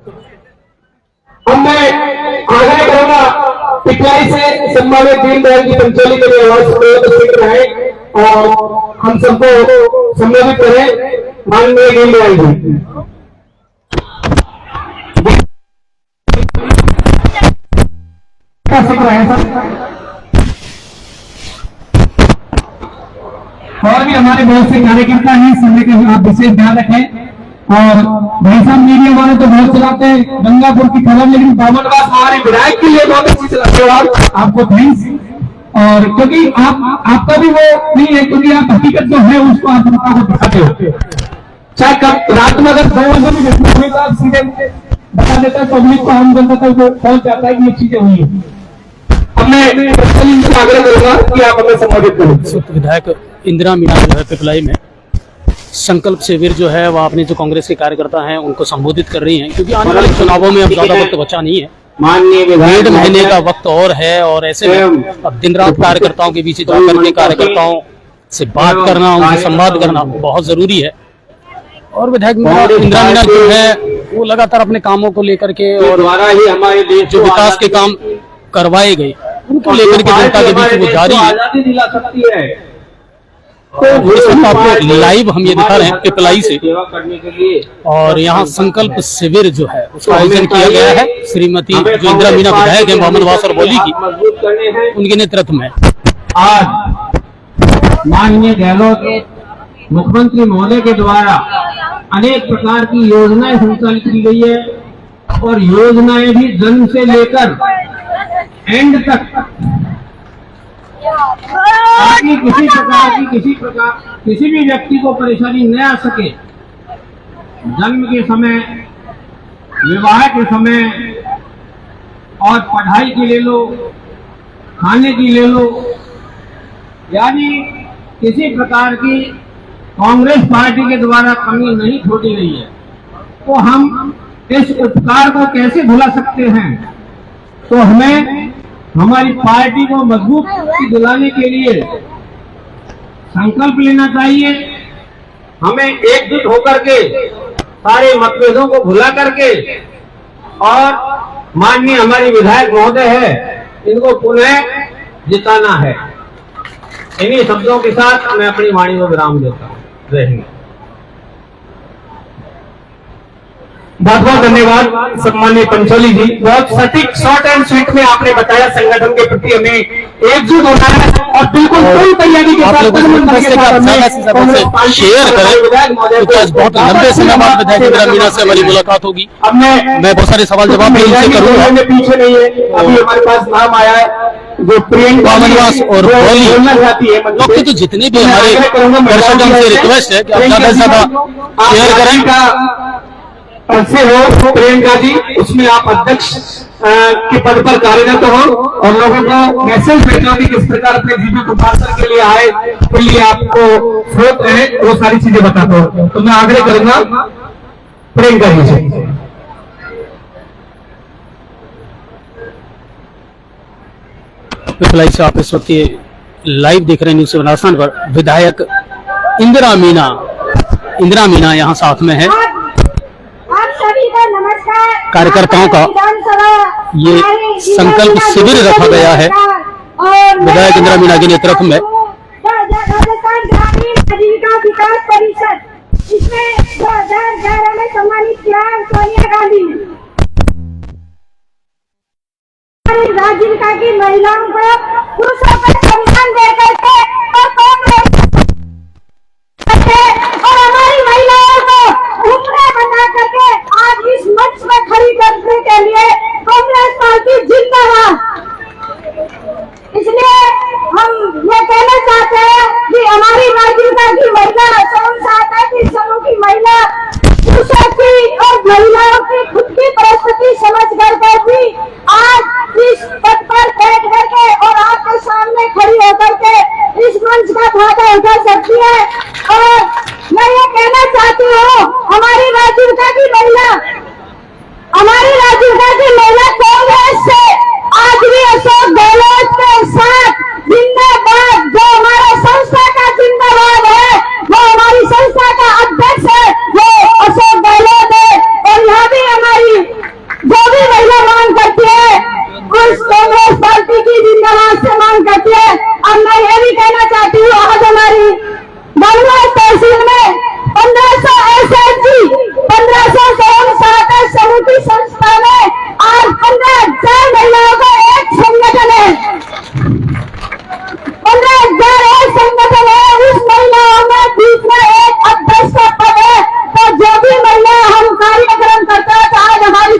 अब मैं आग्रह करूंगा पिछलाई से सम्मानित दीनदयाल जी पंचोली के लिए आवाज है और हम सबको सम्मानित करें। माननीय दीनदयाल जी और भी हमारे बहुत से कार्यकर्ता हैं, समय का आप विशेष ध्यान रखें। और भाई साहब मीडिया वाले तो बहुत चलाते हैं गंगापुर की खबर, लेकिन बामनवास हमारे विधायक के लिए बहुत अच्छी चलाते हो आपको थैंक्स। और क्योंकि आपका भी वो नहीं है, क्योंकि आप हकीकत जो है उसको आप जनता को दिखाते हो। चाहे कब रात में अगर 2 बजे भी घटना हुई तो आप सीधे बता देता है पब्लिक को, आम जनता तक पहुंच जाता है कि ये चीजें हुई है। अब मैं आग्रह करूंगा कि आप हमें संबोधित करें। विधायक इंदिरा मीणा जो है पिपलाई में संकल्प शिविर जो है वह अपने जो कांग्रेस के कार्यकर्ता हैं उनको संबोधित कर रही हैं, क्योंकि आने वाले चुनावों में अब ज्यादा वक्त बचा नहीं है, माननीय 1.5 महीने का वक्त और है। और ऐसे में अब दिन रात कार्यकर्ताओं के बीच जाकर के कार्यकर्ताओं से बात करना, उनसे संवाद करना बहुत जरूरी है। और विधायक इंदिरा मीणा जो है वो लगातार अपने कामों को लेकर के और जो विकास के काम करवाए गए उनको लेकर के जनता के बीच वो जारी है। तो आपको लाइव हम ये दिखा रहे हैं पिपलाई से। और यहाँ संकल्प शिविर जो है उसका आयोजन किया गया है श्रीमती जो इंदिरा मीणा विधायक है मोहम्मद और बोली की, उनके नेतृत्व में। आज माननीय गहलोत मुख्यमंत्री महोदय के द्वारा अनेक प्रकार की योजनाएं संचालित की गई है और योजनाएं भी जन्म से लेकर एंड तक ताकि किसी भी व्यक्ति को परेशानी न आ सके। जन्म के समय, विवाह के समय और पढ़ाई की ले लो, खाने की ले लो, यानी किसी प्रकार की कांग्रेस पार्टी के द्वारा कमी नहीं छोड़ी गई है। तो हम इस उपकार को कैसे भुला सकते हैं? तो हमें हमारी पार्टी को मजबूत दिलाने के लिए संकल्प लेना चाहिए। हमें एकजुट होकर के सारे मतभेदों को भुला करके और माननीय हमारी विधायक महोदय है इनको पुनः जिताना है। इन्हीं शब्दों के साथ मैं अपनी वाणी को विराम देता हूँ। जय हिंद। बहुत बहुत धन्यवाद सम्मानीय पंचोली जी, बहुत सटीक शॉर्ट एंड स्वीट में आपने बताया संगठन के प्रति हमें एकजुट होना है और बिल्कुल पूरी तैयारी के साथ शेयर करें। बहुत लंबे समय बाद विधायक इंदिरा मीणा से हमारी मुलाकात होगी। अब मैं बहुत सारे सवाल जवाब इनसे करूंगा। पीछे नहीं है, अभी हमारे पास नाम आया है जो प्रियंका मोहनवास और बोलना चाहती है। मतलब तो जितने भी हमारे दर्शकों से रिक्वेस्ट है कि आप ज्यादा से ज्यादा शेयर करें से हो प्रियंका जी, उसमें आप अध्यक्ष के पद पर कार्यरत हो और लोगों को मैसेज भेजना भी किस प्रकार अपने जीवित उपासना के लिए आए, के लिए आपको स्रोत है, वो सारी चीजें बताता हूँ। तो मैं आग्रह करूंगा प्रियंका जी से। पिपलाई से आप इस वक्त लाइव देख रहे हैं न्यूज़ 7 आसान पर। विधायक इंदिरा मीणा यहाँ साथ में है। कार्यकर्ताओं का ये संकल्प शिविर रखा गया है विधायक इंदिरा मीणा के नेतृत्व में। राजस्थान ग्रामीण आजीविका विकास परिषद, इसमें 2011 में सम्मानित किया सोनिया गांधी ने। आजीविका की महिलाओं को पुरुषों पर सम्मान देकर के और हमारी महिलाओं को उम्र बता करके आज इस मंच में खड़ी करने के लिए कांग्रेस पार्टी जिंदाबाद। इसलिए हम ये कहना चाहते हैं कि हमारी आजीविका की महिला की समूह की महिला पुरुषों की और महिलाओं की खुद की परिस्थिति समझ करके भी आज इस पद पर बैठ करके और आपके सामने खड़ी होकर के इस मंच का फायदा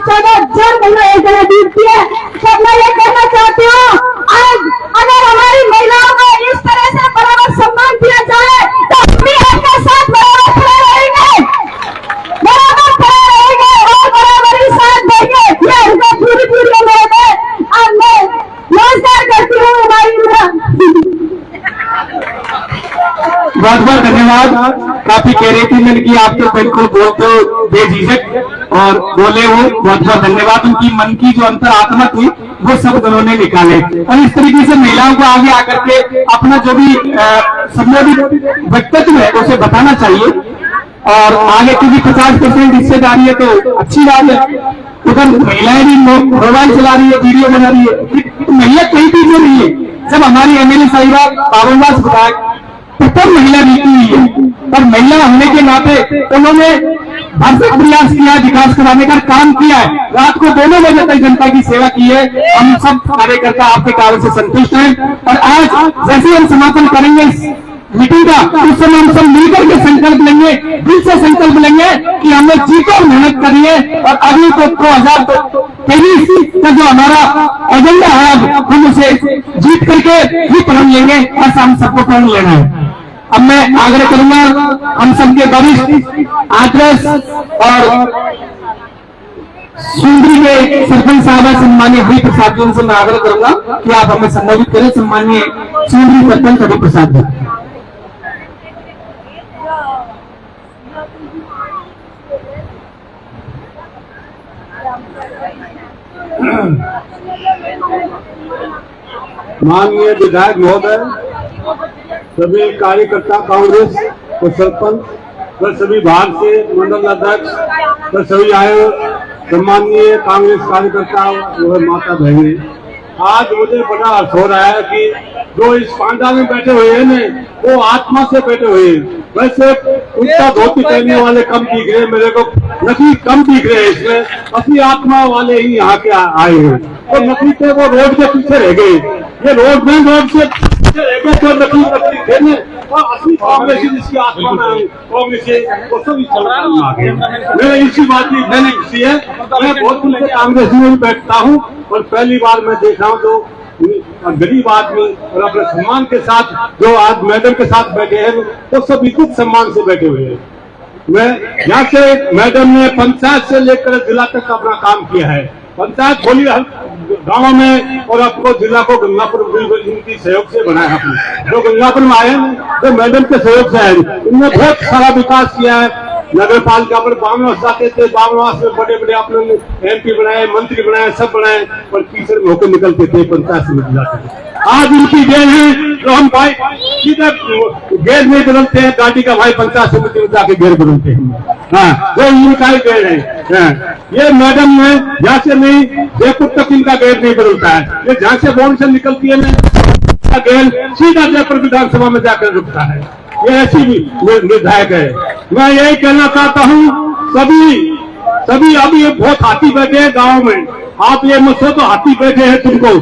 14 महिला एक जगह डूबती है। तो मैं ये कहना चाहती हूँ, आज अगर हमारी महिलाओं को इस तरह से बराबर सम्मान दिया जाए तो हम भी आपके साथ बराबर खड़े रहेंगे, बराबर खड़े रहेंगे और बराबर ही साथ देंगे। ये उनका पूरी उम्मीद है। और मैं नमस्कार करती हूँ हमारी बहुत बहुत धन्यवाद। काफी कह रही थी मैंने कि आप तो बिल्कुल बोल तो बेझिझक और बोले वो। बहुत बहुत धन्यवाद। उनकी मन की जो अंतरात्मा थी वो सब उन्होंने निकाले और इस तरीके से महिलाओं को आगे आकर के अपना जो भी संबोधित व्यक्तित्व है उसे बताना चाहिए। और आगे की भी 50% हिस्सेदारी है तो अच्छी बात है। उधर महिलाएं भी मोबाइल चला रही है, वीडियो बना रही है, तो महिला कहीं भी जो नहीं है। जब हमारी एमएलए साहिबा पावनदास विधायक प्रथम महिला जीती हुई है और महिला होने के नाते उन्होंने भरसक प्रयास किया, विकास कराने का काम किया है। रात को 2 बजे तक जनता की सेवा की है। हम सब कार्यकर्ता आपके कार्य से संतुष्ट हैं और आज जैसे हम समापन करेंगे इस मीटिंग का, उस समय हम सब मिलकर के संकल्प लेंगे, दिल से संकल्प लेंगे कि हमने जीकर मेहनत करी है और अगली को 2023 का जो हमारा एजेंडा है हम उसे जीत करके ही प्रण लेंगे और हम सबको प्रण लेना है। अब मैं आग्रह करूंगा हम सबके वरिष्ठ आदर्श और सुंदरी के सरपंच साहब सम्मानीय हरि प्रसाद जी से मैं आग्रह करूंगा कि आप हमें संबोधित करें। सम्मानीय सुंदरी सरपंच हरि प्रसाद जी। माननीय विधायक महोदय, सभी कार्यकर्ता, कांग्रेस और सरपंच व सभी भाग से मंडल अध्यक्ष व सभी आए सम्माननीय कांग्रेस कार्यकर्ता व माता बहने, आज मुझे बड़ा हर्ष हो रहा है कि जो इस पांडा में बैठे हुए हैं न वो आत्मा से बैठे हुए हैं। वैसे उनका धोती पहनने वाले कम दिख रहे, मेरे को नकली कम दिख रहे हैं, इसमें असली आत्मा वाले ही यहाँ के आए हैं। और नकली थे वो रोड के पीछे रह गए, ये रोड से पीछे रह गए तो नकली थे न, और असली कांग्रेस जिसकी आत्मा में आई कांग्रेस वो सब आ गए। मेरे इसी बात की मैंने खुशी है। मैं बहुत दिन से कांग्रेस में भी बैठता हूँ और पहली बार मैं देख रहा हूँ तो गरीब आदमी और अपने सम्मान के साथ जो आज मैडम के साथ बैठे हैं वो सब इज्जत सम्मान से बैठे हुए हैं। मैं यहाँ से मैडम ने पंचायत से लेकर जिला तक अपना काम किया है। पंचायत खोली गाँव में और आपको जिला को गंगापुर इनकी सहयोग से बनाया आपने। जो गंगापुर में आए तो मैडम के सहयोग से आए, इनने बहुत सारा विकास किया है। नगर पालिका पर बामनवास जाते थे, बामनवास में बड़े बड़े आपने MP बनाए, मंत्री बनाए, सब बनाए, पर टीचर में होकर निकलते थे, पंचायत समिति जाते थे। आज उनकी गेल है तो हम भाई सीधे गेल नहीं बदलते हैं, गाड़ी का भाई पंचायत समिति में जाके गेल बदलते हैं। हाँ, वो इनका ही गेल है। ये मैडम ने यहाँ से नहीं जयपुर तक इनका गेल नहीं बदलता है। ये जहाँ से बोर्ड से निकलती है ना गेल सीधा जयपुर विधानसभा में जाकर रुकता है। ये ऐसी विधायक है। मैं यही कहना चाहता हूँ सभी अभी ये बहुत हाथी बैठे हैं गांव में। आप ये मत सोचो हाथी बैठे हैं तुमको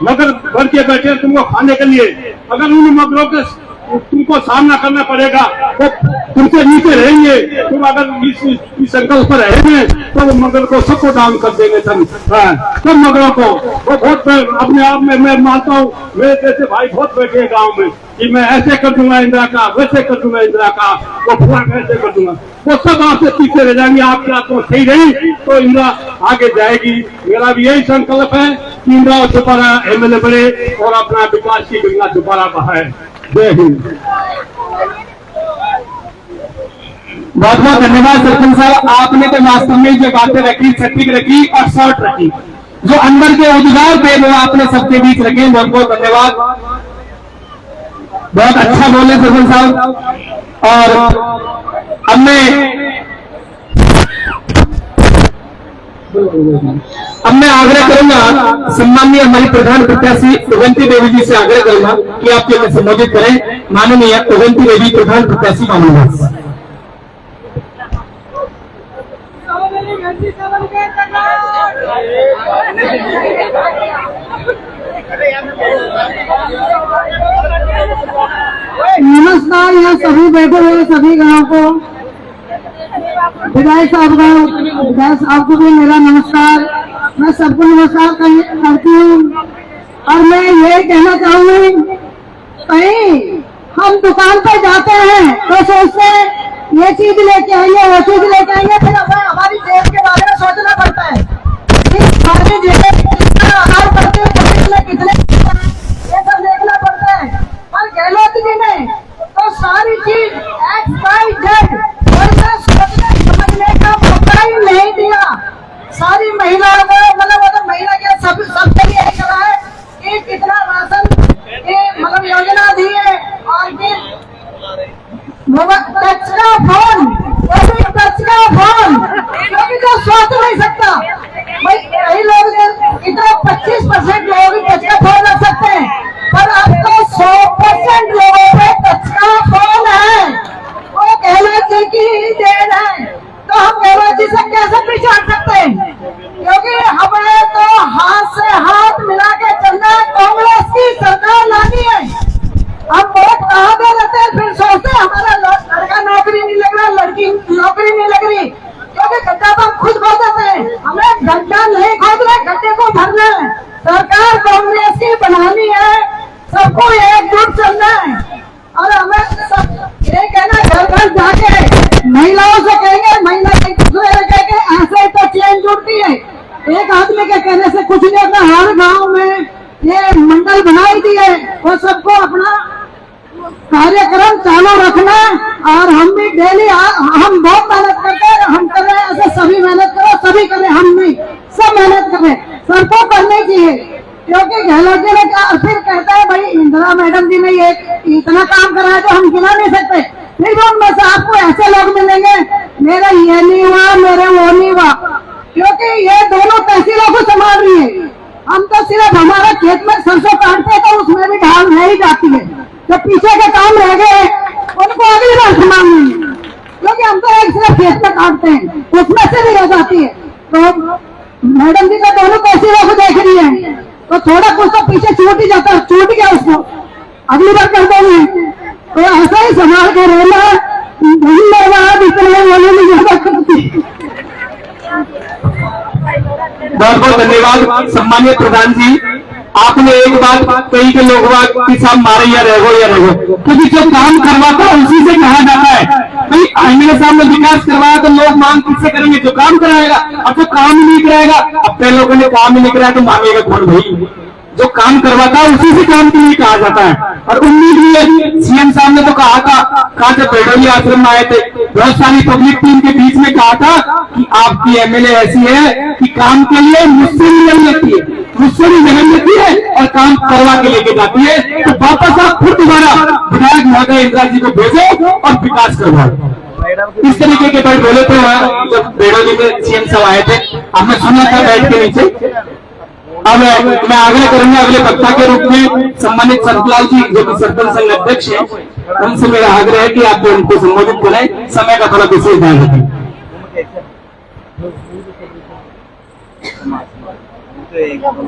मगर भर के बैठे हैं तुमको खाने के लिए। अगर उन मगरों के तुमको सामना करना पड़ेगा तो तुमसे नीचे रहेंगे। तुम अगर इस संकल्प पर रहेंगे तो वो मगर को सबको डाउन कर देंगे सब मगरों को। वो बहुत अपने आप में मैं मानता हूँ, मेरे जैसे भाई बहुत बैठे हैं गाँव में कि मैं ऐसे कर दूंगा इंदिरा का, वैसे कर दूंगा इंदिरा का, वो पूरा ऐसे कर दूंगा। वो सब आपसे पीछे रह जाएंगे। आपकी आत्मा सही रही तो इंदिरा आगे जाएगी। मेरा भी यही संकल्प है कि इंदिरा दोबारा MLA बने और अपना विकास की गंगा दोबारा बहाए। जय हिंद। बहुत बहुत धन्यवाद सरपंच साहब। आपने तो वास्तव में जो बातें रखी सटीक रखी और शॉर्ट रखी, जो अंदर के उद्गार थे वो आपने सबके बीच रखे। बहुत बहुत धन्यवाद। बहुत अच्छा बोले सरपंच साहब। और अब मैं आग्रह करूंगा सम्माननीय हमारी प्रधान प्रत्याशी उगंती देवी जी से आग्रह करूंगा कि आप हमें संबोधित करें। माननीय उगंती देवी प्रधान प्रत्याशी मामूदास। नमस्कार। यहाँ सभी बैठे हुए सभी गाँव को विधायक साहब को भी मेरा नमस्कार। मैं सबको नमस्कार करती हूँ और मैं ये कहना चाहूंगी, कहीं हम दुकान पर जाते हैं तो सोचते हैं ये चीज लेके आएंगे, वो चीज लेके आएंगे, फिर हमें हमारी जेब के बारे में सोचना पड़ता है। हमारी जेब कितना आहार करते हैं, कितने ये सब देखना पड़ता है। और गहलोत जी ने तो सारी चीज XYZ सोचने समझने का मौका ही नहीं दिया। सारी महिलाओं को, मतलब वो तो महिला के सबके लिए यही करा है कि कितना राशन की मतलब योजना दी है, और फिर टच का फोन, वो भी टच का फोन, क्योंकि जो सोच नहीं सकता भाई, यही लोग इतना 25% लोग ही टच का फोन रख सकते हैं, पर अब तो 100% लोगों पे टच का फोन है। वो गहलोत जी की ही देन है, तो हम गहलोत जी से कैसे पीछे हट सकते हैं? क्योंकि हमें तो हाथ से हाथ मिला के चलना है, कांग्रेस की सरकार लानी है। हम वोट कहाँ दे देते हैं, फिर सोचते हैं हमारा लड़का नौकरी नहीं लग रहा, लड़की नौकरी नहीं लग रही, क्योंकि गड्ढा तो हम खुद खोद देते हैं। हमें गड्ढा नहीं खोद रहे, गड्ढे को भरना है। सरकार कांग्रेस की बनानी है, सबको एकजुट चलना है। और हमें सब ये कहना, घर घर जाके महिलाओं से कहेंगे, महिला एक दूसरे से कहेंगे, ऐसे तो चेन जुड़ती है। एक आदमी के कहने से कुछ नहीं होता। हर गांव में ये मंडल बनाई दिए, वो सबको अपना कार्यक्रम चालू रखना। और हम भी डेली हम बहुत मेहनत करते हैं, हम कर रहे हैं, ऐसे सभी मेहनत करो, सभी करें, हम नहीं, सब मेहनत करें, सबको करनी चाहिए। क्योंकि गहलोत जी ने फिर कहता है भाई इंदिरा मैडम जी ने ये इतना काम कराया तो हम गिना नहीं सकते। फिर भी उनमें से आपको ऐसे लोग मिलेंगे, मेरा ये नहीं हुआ, मेरे वो नहीं हुआ, क्योंकि ये दोनों तहसीलों को संभाल रही है। हम तो सिर्फ हमारा खेत में सरसों काटते हैं तो उसमें भी ढाल नहीं जाती है। जो पीछे के काम रह गए उनको अगली बार संभालनी है, क्योंकि हम तो एक सिर्फ खेत में काटते हैं, उसमें से भी रह जाती है। तो मैडम जी का दोनों तहसीलों को देख रही है, तो थोड़ा कुछ तो पीछे छूट ही जाता है, छूट गया उसको अगली बार कर देंगे। तो ऐसा ही संभाल के रहना। धन्यवाद, इतना बोलने में ज्यादा करती। बहुत बहुत धन्यवाद सम्मानित प्रधान जी। आपने एक बात कही कि लोग कि साहब मारे या रहो, क्योंकि जो काम करवाता है उसी से कहा जाता है। भाई आईने सामने विकास करवाया तो लोग मांग किससे करेंगे? जो काम कराएगा। अब जो काम ही नहीं कराएगा, अब पहले लोगों ने काम ही नहीं कराया तो मांगेगा कौन? भाई जो काम करवाता है उसी से काम के लिए कहा जाता है। और उम्मीद भी है, सीएम साहब ने तो कहा था जब बेडोली आश्रम में आए थे, बहुत सारी पब्लिक टीम के बीच में कहा था कि आपकी एमएलए ऐसी है कि काम के लिए मुझसे भी नहीं लेती है, मुझसे भी मेहनत लेती है और काम करवा के लेके जाती है। तो वापस आप फिर दोबारा विधायक महोदय इंदिरा जी को भेजो और विकास करवाओ। इस तरीके के बात बोले थे जब बेडोली में सीएम साहब आए थे, हमने सुना था बैठ के नीचे। अब मैं आग्रह करूंगा अगले वक्ता के रूप में सम्मानित सरपलाल जी जो कि सरपंच संघ अध्यक्ष है, उनसे मेरा आग्रह है कि आप उनको संबोधित करें। समय का थोड़ा विशेष ध्यान रखें।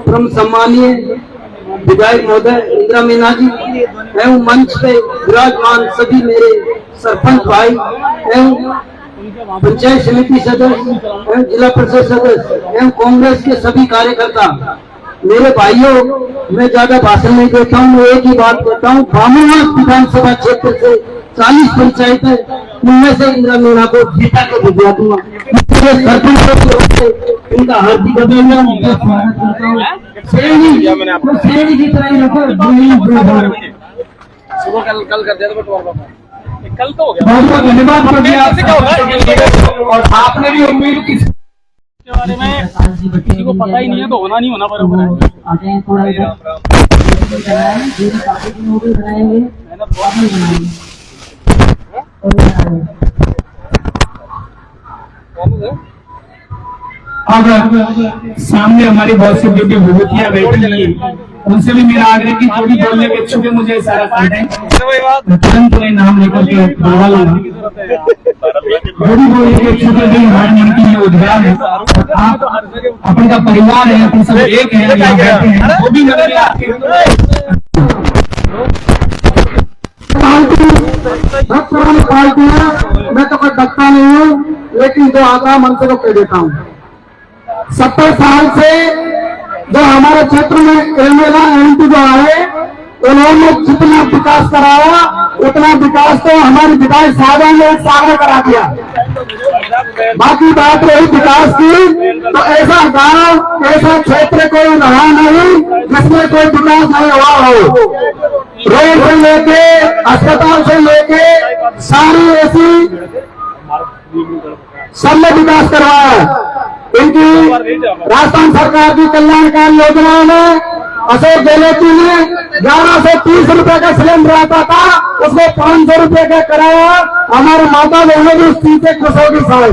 परम सम्मानीय विधायक महोदय इंदिरा मीना जी एवं मंच पे विराजमान सभी मेरे सरपंच भाई एवं पंचायत समिति सदस्य एवं जिला परिषद सदस्य एवं कांग्रेस के सभी कार्यकर्ता, मेरे भाइयों, मैं ज्यादा भाषण नहीं देता हूँ, मैं एक ही बात कहता हूँ। बामनवास विधानसभा क्षेत्र से 40 पंचायत है, उनमें से इंदिरा मीना को जीता के भिजवा दूंगा। सरपंचों को इनका हार्दिक अभिनंदन स्वागत करता हूँ। श्रेणी की तरह कल कर दिया तो कल तो हो गया। बहुत बहुत धन्यवाद। और आपने भी उम्मीद की के बारे में किसी को पता ही नहीं है तो होना नहीं होना बराबर है। अब सामने हमारी बहुत सी ब्यूटी विभूतियां बैठी हैं, उनसे भी मेरा आग्रह की जो भी बोलने के इच्छुक है मुझे इशारा कर दें, तुरंत उन्हें नाम लेकर के बुलवा लूंगा। जो भी बोलने के इच्छुक है हमारे मन की ये उद्गार है। आप अपने का परिवार है, अपन सब एक है, यहाँ बैठे हैं, वो भी पार्टी मैं तो कोई बच्चा नहीं हूँ, एक ही जो आता है मन से तो कह देता हूँ, 70 साल से जो हमारे क्षेत्र में एमएलए एमपी जो आए उन्होंने जितना विकास कराया उतना विकास तो हमारे विधायक साहब ने एक साल में करा दिया। बाकी बात रही विकास की, तो ऐसा गांव ऐसा क्षेत्र कोई रहा नहीं जिसमें कोई विकास नहीं हुआ हो। रोड से लेके अस्पताल से लेके सारी ऐसी सबने विकास करवाया। इनकी राजस्थान सरकार की कल्याणकारी योजनाओं में अशोक गहलोत जी ने 1130 रुपए का सिलेंडर आता था, उसको 500 रुपए का कराया। हमारे माता बहनों भी उस चीज से खुश होगी। साहब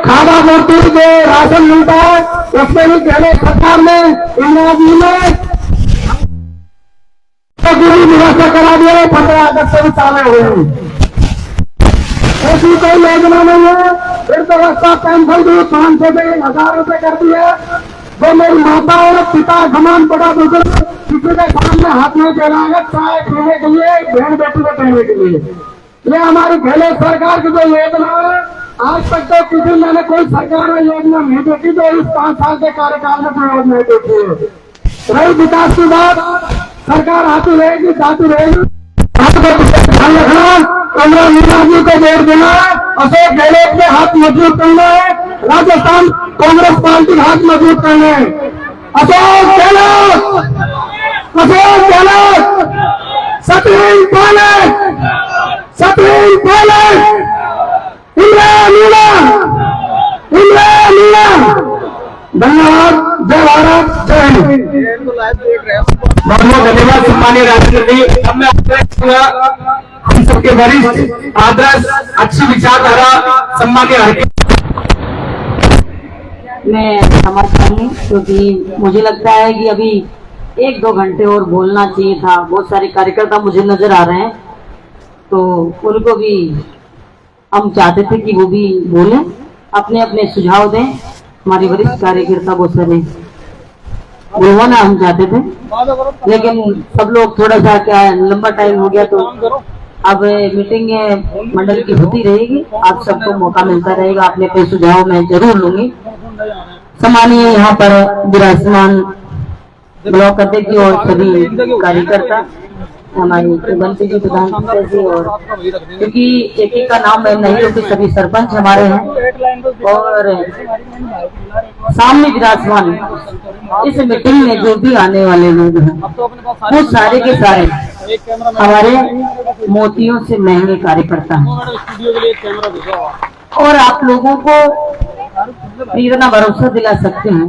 खाना मूर्ति जो राशन मिलता है उसमें भी गहलोत सरकार ने इंदिरा जी ने पूरी व्यवस्था करा दिया। 15 अगस्त से भी चालू हुए, ऐसी कोई योजना नहीं है। फिर तो रक्षा पेंशन भी 500 से 1000 रुपए कर दिया। जो मेरी माता और पिता समान बड़ा बुजुर्ग किसी के सामने हाथ में चलाएगा चाय पीने के लिए, बहन बेटी को पहनने के लिए। ये हमारी गहलोत सरकार की जो योजना है, आज तक तो किसी मैंने कोई सरकार में योजना नहीं देखी जो इस 5 साल के कार्यकाल में कोई योजना देखी है। रही विकास की बात, सरकार आती रहेगी जाती रहेगी, ध्यान रखना। इंदिरा मीना जी को वोट देना है, अशोक गहलोत के हाथ मजबूत करना है, राजस्थान कांग्रेस पार्टी के हाथ मजबूत करना है। अशोक गहलोत, अशोक गहलोत, सतवीं पायलट, सतवीं पायलट, इंदिरा मीना, इंदिरा मीना। धन्यवाद। जय भारत, जय हिंद। बहुत बहुत धन्यवाद सम्मानीय राष्ट्रपति। अब मैं हम सबके वरिष्ठ आदर्श अच्छी विचारधारा सम्मानीय मैं समझ पाऊंगी, क्योंकि मुझे लगता है कि अभी 1-2 घंटे और बोलना चाहिए था। बहुत सारे कार्यकर्ता मुझे नजर आ रहे हैं, तो उनको भी हम चाहते थे कि वो भी बोलें, अपने अपने सुझाव दें। हमारे वरिष्ठ कार्यकर्ता बहुत सारे बोलवाना हम चाहते थे, लेकिन सब लोग थोड़ा सा क्या लंबा टाइम हो गया, तो अब मीटिंग मंडल की होती रहेगी। आप सबको मौका मिलता रहेगा, अपने अपने सुझाव मैं जरूर लूंगी। सम्मानीय यहाँ पर विराजमान ब्लॉक अध्यक्ष और सभी कार्यकर्ता, हमारी बंसी जी प्रधान जी, और क्योंकि एक का नाम मैं नहीं क्योंकि सभी सरपंच हमारे हैं, और सामने विराजमान इस मीटिंग में जो भी आने वाले लोग हैं वो सारे के सारे हमारे मोतियों से महंगे कार्यकर्ता हैं, और आप लोगों को इतना भरोसा दिला सकते हैं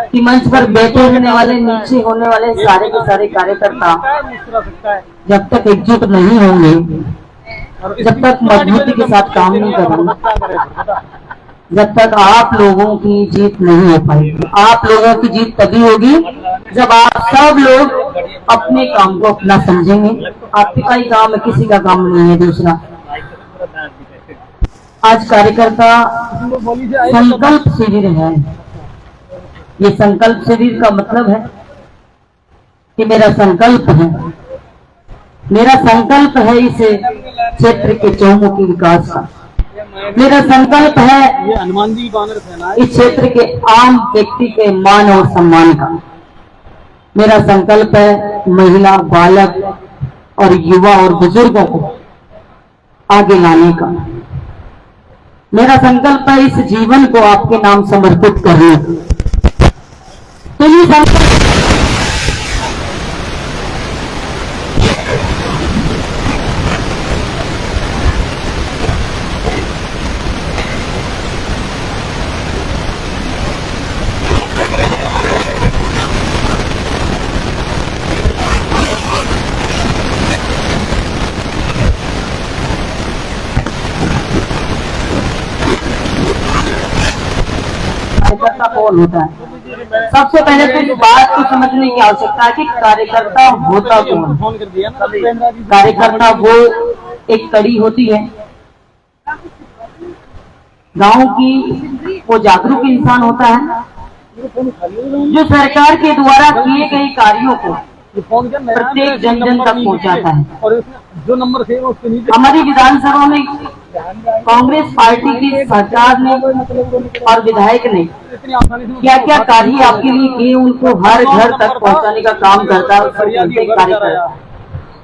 कि मंच पर बैठे रहने वाले, नीचे होने वाले सारे के सारे कार्यकर्ता जब तक एकजुट नहीं होंगे, जब तक मजबूती के साथ काम नहीं करेंगे, जब तक आप लोगों की जीत नहीं हो पाएगी। आप लोगों की जीत तभी होगी जब आप सब लोग अपने काम को अपना समझेंगे। आपका ही काम है, किसी का काम नहीं है दूसरा। आज कार्यकर्ता संकल्प शिविर है। ये संकल्प शिविर का मतलब है कि मेरा संकल्प है, मेरा संकल्प है इस क्षेत्र के चौमुखी विकास का। मेरा संकल्प है इस क्षेत्र के आम व्यक्ति के मान और सम्मान का। मेरा संकल्प है महिला, बालक और युवा और बुजुर्गों को आगे लाने का। मेरा संकल्प है इस जीवन को आपके नाम समर्पित करने का। तो ये संकल्प कार्यकर्ता कौन होता है। सबसे पहले तो इस बात को समझने की आवश्यकता है कि कार्यकर्ता होता कौन। कार्यकर्ता वो एक कड़ी होती है गांव की, वो जागरूक इंसान होता है जो सरकार के द्वारा किए गए कार्यों को प्रत्येक जन जन तक पहुंचाता है। और जो नंबर थे उसके नीचे हमारी विधानसभा में कांग्रेस पार्टी की सरकार ने और विधायक ने क्या क्या कार्य आपके लिए किए, उनको हर घर तक पहुंचाने का काम करता है, कार्य करता है।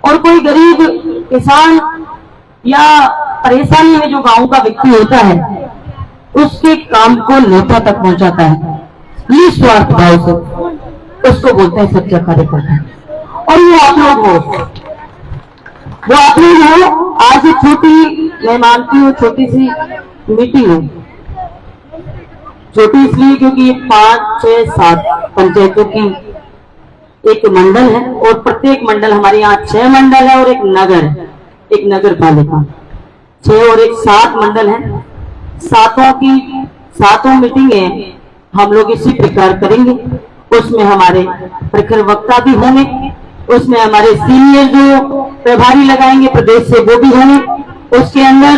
और कोई गरीब किसान या परेशानी में जो गांव का व्यक्ति होता है उसके काम को नेता तक पहुंचाता है निस्वार्थ भाव से, उसको बोलते हैं सच्चा कार्यकर्ता। और वो आप लोग हो, वो आप लोग हो। आज एक छोटी, मैं मानती हूँ छोटी सी मीटिंग है, छोटी इसलिए क्योंकि ये 5, 6, 7 पंचायतों की एक मंडल है और प्रत्येक मंडल, हमारे यहाँ 6 मंडल है और एक नगर है, एक नगर पालिका, 6 और एक 7 मंडल है। सातों मीटिंगें हम लोग इसी प्रकार करेंगे। उसमें हमारे प्रखर वक्ता भी होंगे, उसमें हमारे सीनियर जो प्रभारी लगाएंगे प्रदेश से वो भी होंगे, उसके अंदर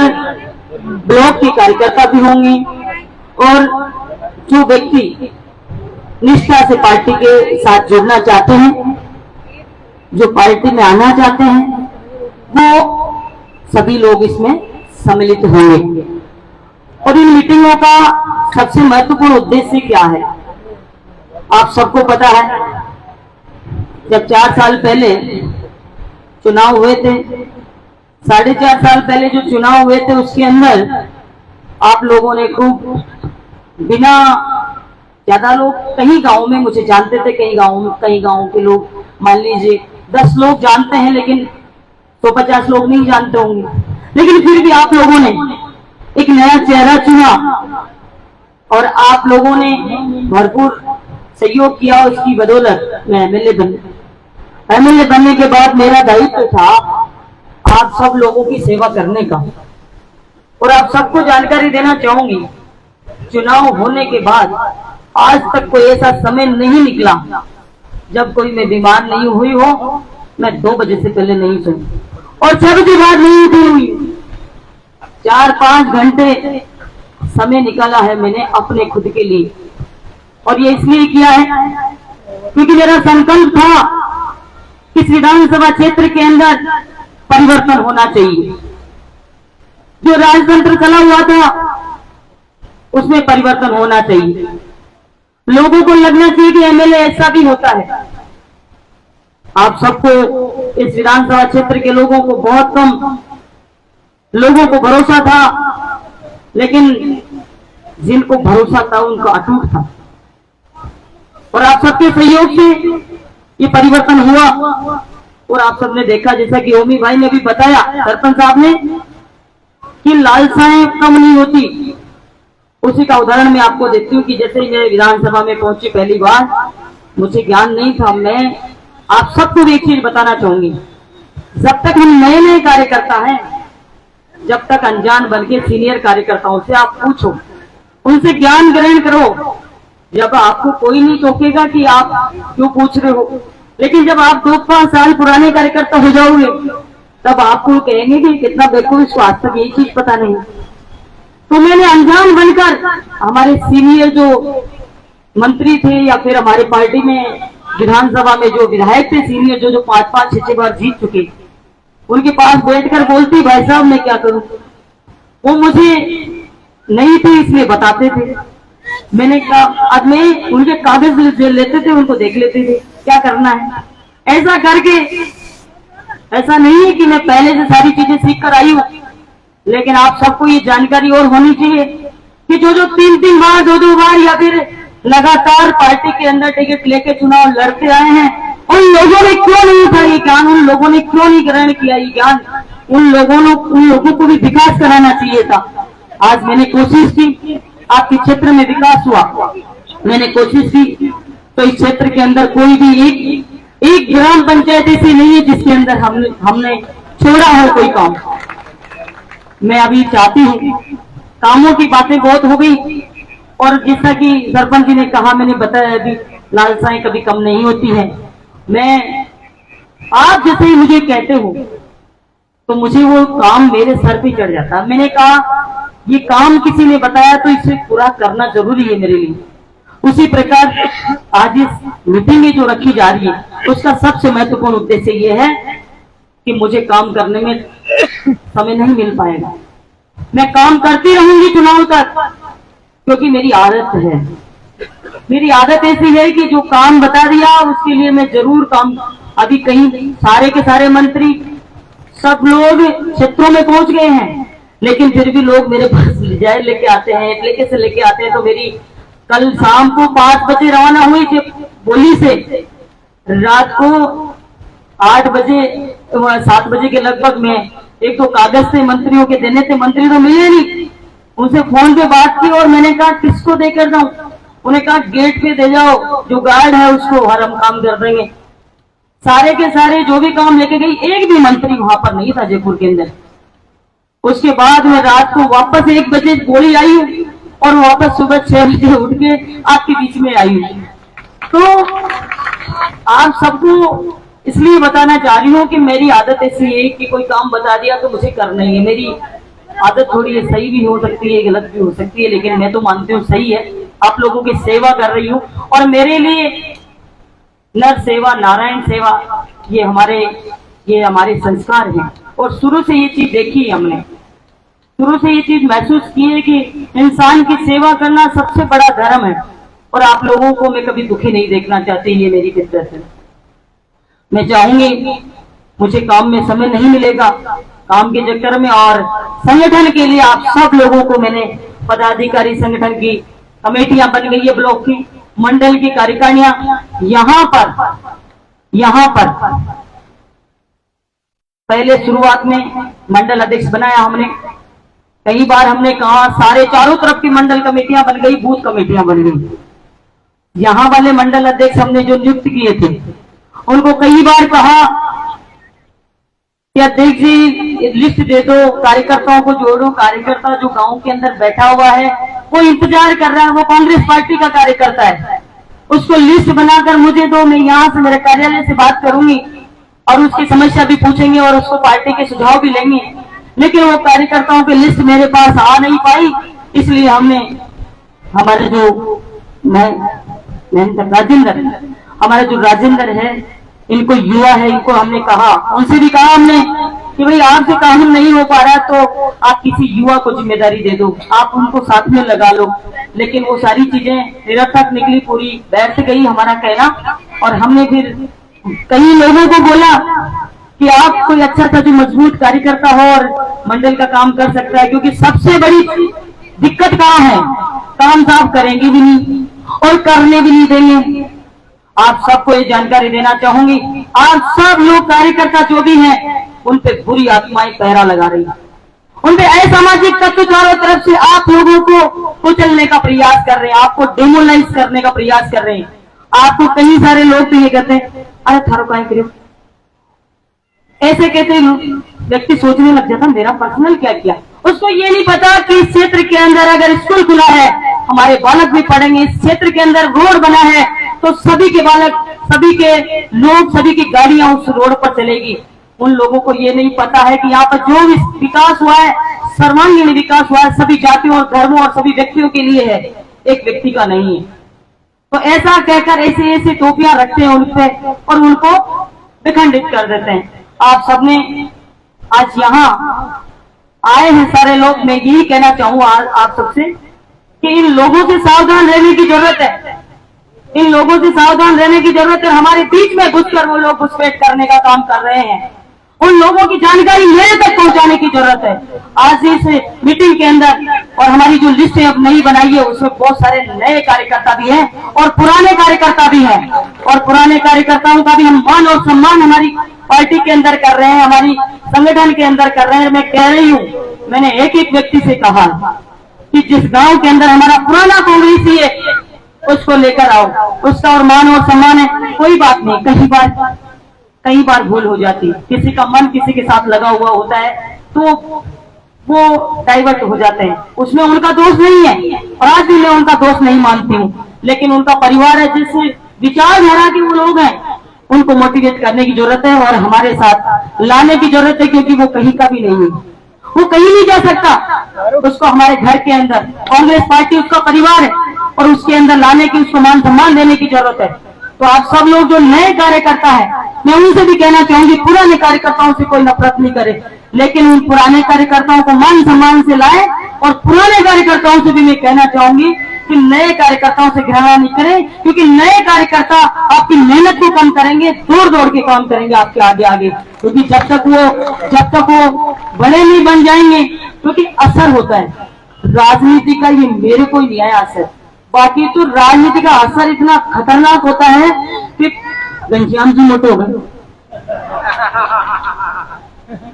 ब्लॉक के कार्यकर्ता भी होंगे और जो व्यक्ति निष्ठा से पार्टी के साथ जुड़ना चाहते हैं, जो पार्टी में आना चाहते हैं, वो सभी लोग इसमें सम्मिलित होंगे। और इन मीटिंगों का सबसे महत्वपूर्ण उद्देश्य क्या है, आप सबको पता है। जब 4 साल पहले चुनाव हुए थे, 4.5 साल पहले जो चुनाव हुए थे, उसके अंदर आप लोगों ने खूब बिना, ज्यादा लोग कहीं गांव में मुझे जानते थे, कई गांव के लोग मान लीजिए 10 लोग जानते हैं, लेकिन 150 लोग नहीं जानते होंगे। लेकिन फिर भी आप लोगों ने एक नया चेहरा चुना और आप लोगों ने भरपूर सहयोग किया। उसकी बदौलत मैं एमएलए बनने के बाद मेरा दायित्व था आप सब लोगों की सेवा करने का। और आप सबको जानकारी देना चाहूंगी, चुनाव होने के बाद आज तक कोई ऐसा समय नहीं निकला जब कोई मैं बीमार नहीं हुई हो, मैं 2 बजे से पहले नहीं सोई और 6 बजे बाद नहीं उठी हुई। 4-5 घंटे समय निकाला है मैंने अपने खुद के लिए। और ये इसलिए किया है क्योंकि मेरा संकल्प था कि इस विधानसभा क्षेत्र के अंदर परिवर्तन होना चाहिए। जो राजतंत्र चला हुआ था उसमें परिवर्तन होना चाहिए। लोगों को लगना चाहिए कि एमएलए ऐसा भी होता है। आप सबको, इस विधानसभा क्षेत्र के लोगों को बहुत कम लोगों को भरोसा था, लेकिन जिनको भरोसा था उनका अटूट था। और आप सबके सहयोग से ये परिवर्तन हुआ। और आप सबने देखा, जैसा कि ओमी भाई ने भी बताया, सरपंच साहब ने, कि लालसाएं कम नहीं होती। उसी का उदाहरण मैं आपको देती हूँ कि जैसे ही मैं विधानसभा में पहुंची पहली बार, मुझे ज्ञान नहीं था। मैं आप सबको भी एक चीज बताना चाहूंगी, जब तक हम नए नए कार्यकर्ता हैं, जब तक अनजान बनके सीनियर कार्यकर्ताओं से आप पूछो, उनसे ज्ञान ग्रहण करो। जब आपको कोई नहीं टोकेगा कि आप क्यों पूछ रहे हो, लेकिन जब आप 2-5 साल पुराने कार्यकर्ता हो जाओगे तब आपको कहेंगे कि कितना बेवकूफ, इसको आज तक यही चीज पता नहीं। तो मैंने अनजान बनकर, हमारे सीनियर जो मंत्री थे या फिर हमारे पार्टी में विधानसभा में जो विधायक थे सीनियर, जो 5-5, 6 बार जीत चुके, उनके पास बैठकर बोलती, भाई साहब मैं क्या करूं। वो मुझे नहीं थे इसलिए बताते थे। मैंने कहा, आज मैं उनके कागज लेते थे, उनको देख लेते थे क्या करना है। ऐसा करके, ऐसा नहीं है कि मैं पहले से सारी चीजें सीख कर आई हूं, लेकिन आप सबको ये जानकारी और होनी चाहिए कि जो 3-3 बार, 2-2 बार या फिर लगातार पार्टी के अंदर टिकट लेके चुनाव लड़ते आए हैं, उन लोगों ने क्यों नहीं था ये ज्ञान, उन लोगों ने क्यों नहीं ग्रहण किया ये ज्ञान, उन लोगों को भी विकास कराना चाहिए था। आज मैंने कोशिश की, आपके क्षेत्र में विकास हुआ, मैंने कोशिश की। तो इस क्षेत्र के अंदर कोई भी एक ग्राम पंचायत ऐसी नहीं है जिसके अंदर हमने छोड़ा हो कोई काम। मैं अभी चाहती हूँ, कामों की बातें बहुत हो गई और जैसा कि सरपंच जी ने कहा, मैंने बताया अभी, लालसाएं कभी कम नहीं होती है। मैं, आप जैसे ही मुझे कहते हो तो मुझे वो काम मेरे सर पे चढ़ जाता। मैंने कहा ये काम किसी ने बताया तो इसे पूरा करना जरूरी है मेरे लिए। उसी प्रकार आज इस मीटिंग जो रखी जा रही है उसका सबसे महत्वपूर्ण उद्देश्य ये है कि मुझे काम करने में समय नहीं मिल पाएगा, मैं काम करती रहूंगी चुनाव तक, क्योंकि मेरी आदत है। मेरी आदत ऐसी है कि जो काम बता दिया उसके लिए मैं जरूर काम। अभी कहीं सारे के सारे मंत्री सब लोग क्षेत्रों में पहुंच गए हैं, लेकिन फिर भी लोग मेरे पास रिजाइन लेके आते हैं, एप्लीकेशन लेके आते हैं। तो मेरी कल शाम को 5 बजे रवाना हुई थी बोली से, रात को 8 बजे 7 बजे के लगभग में एक तो कागज से मंत्रियों के देने थे, मंत्री तो मिले नहीं। उनसे फोन पे बात की और मैंने कहा किसको देकर जाऊं? उन्हें कहा गेट पे दे जाओ, जो गार्ड है उसको, हर हम काम कर देंगे। सारे के सारे जो भी काम लेके गई, एक भी मंत्री वहां पर नहीं था जयपुर के अंदर। उसके बाद में रात को वापस 1 बजे गोली आई और वापस सुबह 6 बजे उठ के आपके बीच में आई। तो आप सबको इसलिए बताना चाह रही हूँ कि मेरी आदत ऐसी है कि कोई काम बता दिया तो मुझे करना ही है। मेरी आदत थोड़ी है, सही भी हो सकती है, गलत भी हो सकती है, लेकिन मैं तो मानती हूँ सही है। आप लोगों की सेवा कर रही हूँ और मेरे लिए नर सेवा नारायण सेवा ये हमारे संस्कार हैं। और शुरू से ये चीज देखी है हमने, शुरू से ये चीज महसूस की है कि इंसान की सेवा करना सबसे बड़ा धर्म है। और आप लोगों को मैं कभी दुखी नहीं देखना चाहती, ये मेरी फितरत है। मैं चाहूंगी, मुझे काम में समय नहीं मिलेगा काम के चक्कर में, और संगठन के लिए आप सब लोगों को मैंने पदाधिकारी संगठन की कमेटियां बन गई है, ब्लॉक की, मंडल की कार्यकारिणियां यहाँ पर पहले शुरुआत में मंडल अध्यक्ष बनाया हमने। कई बार हमने कहा सारे चारों तरफ की मंडल कमेटियां बन गई, बूथ कमेटियां बन गई। यहाँ वाले मंडल अध्यक्ष हमने जो नियुक्त किए थे उनको कई बार कहा कि अध्यक्ष जी लिस्ट दे दो, कार्यकर्ताओं को जोड़ो। कार्यकर्ता जो गांव के अंदर बैठा हुआ है वो इंतजार कर रहा है, वो कांग्रेस पार्टी का कार्यकर्ता है, उसको लिस्ट बनाकर मुझे दो। मैं यहाँ से मेरे कार्यालय से बात करूंगी और उसकी समस्या भी पूछेंगे और उसको पार्टी के सुझाव भी लेंगे। लेकिन वो कार्यकर्ताओं की लिस्ट मेरे पास आ नहीं पाई, इसलिए हमने हमारे जो हमारे जो राजेंद्र है, इनको युवा है, इनको हमने कहा, उनसे भी कहा हमने कि भाई आपसे काम नहीं हो पा रहा तो आप किसी युवा को जिम्मेदारी दे दो, आप उनको साथ में लगा लो। लेकिन वो सारी चीजें निरर्थक निकली, पूरी व्यर्थ गई हमारा कहना। और हमने फिर कई लोगों को बोला कि आप कोई अच्छा सा जो मजबूत कार्यकर्ता हो और मंडल का काम कर सकता है, क्योंकि सबसे बड़ी दिक्कत कहाँ है, काम साफ करेंगे भी नहीं और करने भी नहीं देंगे। आप सबको ये जानकारी देना चाहूंगी, आप सब लोग कार्यकर्ता जो भी हैं उन पे बुरी आत्माएं पहरा लगा रही हैं, उन पे असामाजिक तत्व चारों तरफ से आप लोगों को कुचलने का प्रयास कर रहे हैं, आपको डेमोलाइज करने का प्रयास कर रहे हैं। आपको कई सारे लोग भी ये कहते हैं अरे थारो काय करो, ऐसे कहते व्यक्ति सोचने लग जाता मेरा पर्सनल क्या किया। उसको ये नहीं पता कि इस क्षेत्र के अंदर अगर स्कूल खुला है हमारे बालक भी पढ़ेंगे, इस क्षेत्र के अंदर रोड बना है तो सभी के बालक, सभी के लोग, सभी की गाड़ियां उस रोड पर चलेगी। उन लोगों को ये नहीं पता है कि यहाँ पर जो भी विकास हुआ है, सर्वांगीण विकास हुआ है, सभी जातियों और धर्मों और सभी व्यक्तियों के लिए है, एक व्यक्ति का नहीं है। तो ऐसा कहकर ऐसे ऐसे टोपियां रखते हैं उनपे और उनको विखंडित कर देते हैं। आप सबने आज यहाँ आए हैं सारे लोग, मैं यही कहना चाहूँ आप सबसे कि इन लोगों से सावधान रहने की जरूरत है, इन लोगों से सावधान रहने की जरूरत है। हमारे बीच में घुसकर वो लोग घुसपैठ करने का काम कर रहे हैं, उन लोगों की जानकारी मेरे तक पहुंचाने की जरूरत है। आज इस मीटिंग के अंदर और हमारी जो लिस्ट है अब नई बनाई है उसमें बहुत सारे नए कार्यकर्ता भी हैं और पुराने कार्यकर्ता भी हैं, और पुराने कार्यकर्ताओं का भी हम मान और सम्मान हमारी पार्टी के अंदर कर रहे हैं, हमारी संगठन के अंदर कर रहे हैं। मैं कह रही हूँ, मैंने एक एक व्यक्ति से कहा कि जिस गांव के अंदर हमारा पुराना कांग्रेसी है उसको लेकर आओ, उसका और मान और सम्मान है, कोई बात नहीं। कई बार भूल हो जाती है, किसी का मन किसी के साथ लगा हुआ होता है तो वो डाइवर्ट हो जाते हैं, उसमें उनका दोष नहीं है और आज भी मैं उनका दोष नहीं मानती हूँ। लेकिन उनका परिवार है, जिस विचारधारा के वो लोग हैं उनको मोटिवेट करने की जरूरत है और हमारे साथ लाने की जरूरत है, क्योंकि वो कहीं का भी नहीं है, वो कहीं नहीं जा सकता। उसको हमारे घर के अंदर कांग्रेस पार्टी उसका परिवार है और उसके अंदर लाने की, उसको मान सम्मान देने की जरूरत है। तो आप सब लोग जो नए कार्यकर्ता हैं, मैं उनसे भी कहना चाहूंगी पुराने कार्यकर्ताओं से कोई नफरत नहीं करे, लेकिन उन पुराने कार्यकर्ताओं को मान सम्मान से लाए। और पुराने कार्यकर्ताओं से भी मैं कहना चाहूंगी कि नए कार्यकर्ताओं से घृणा नहीं करें, क्योंकि नए कार्यकर्ता आपकी मेहनत को कम करेंगे, दौड़ दौड़ के काम करेंगे आपके आगे आगे, क्योंकि जब तक वो बड़े नहीं बन जाएंगे, क्योंकि असर होता है राजनीति का, ये मेरे को ही नहीं आया असर। बाकी तो राजनीति का असर इतना खतरनाक होता है कि घनश्याम जी मोटे हो गए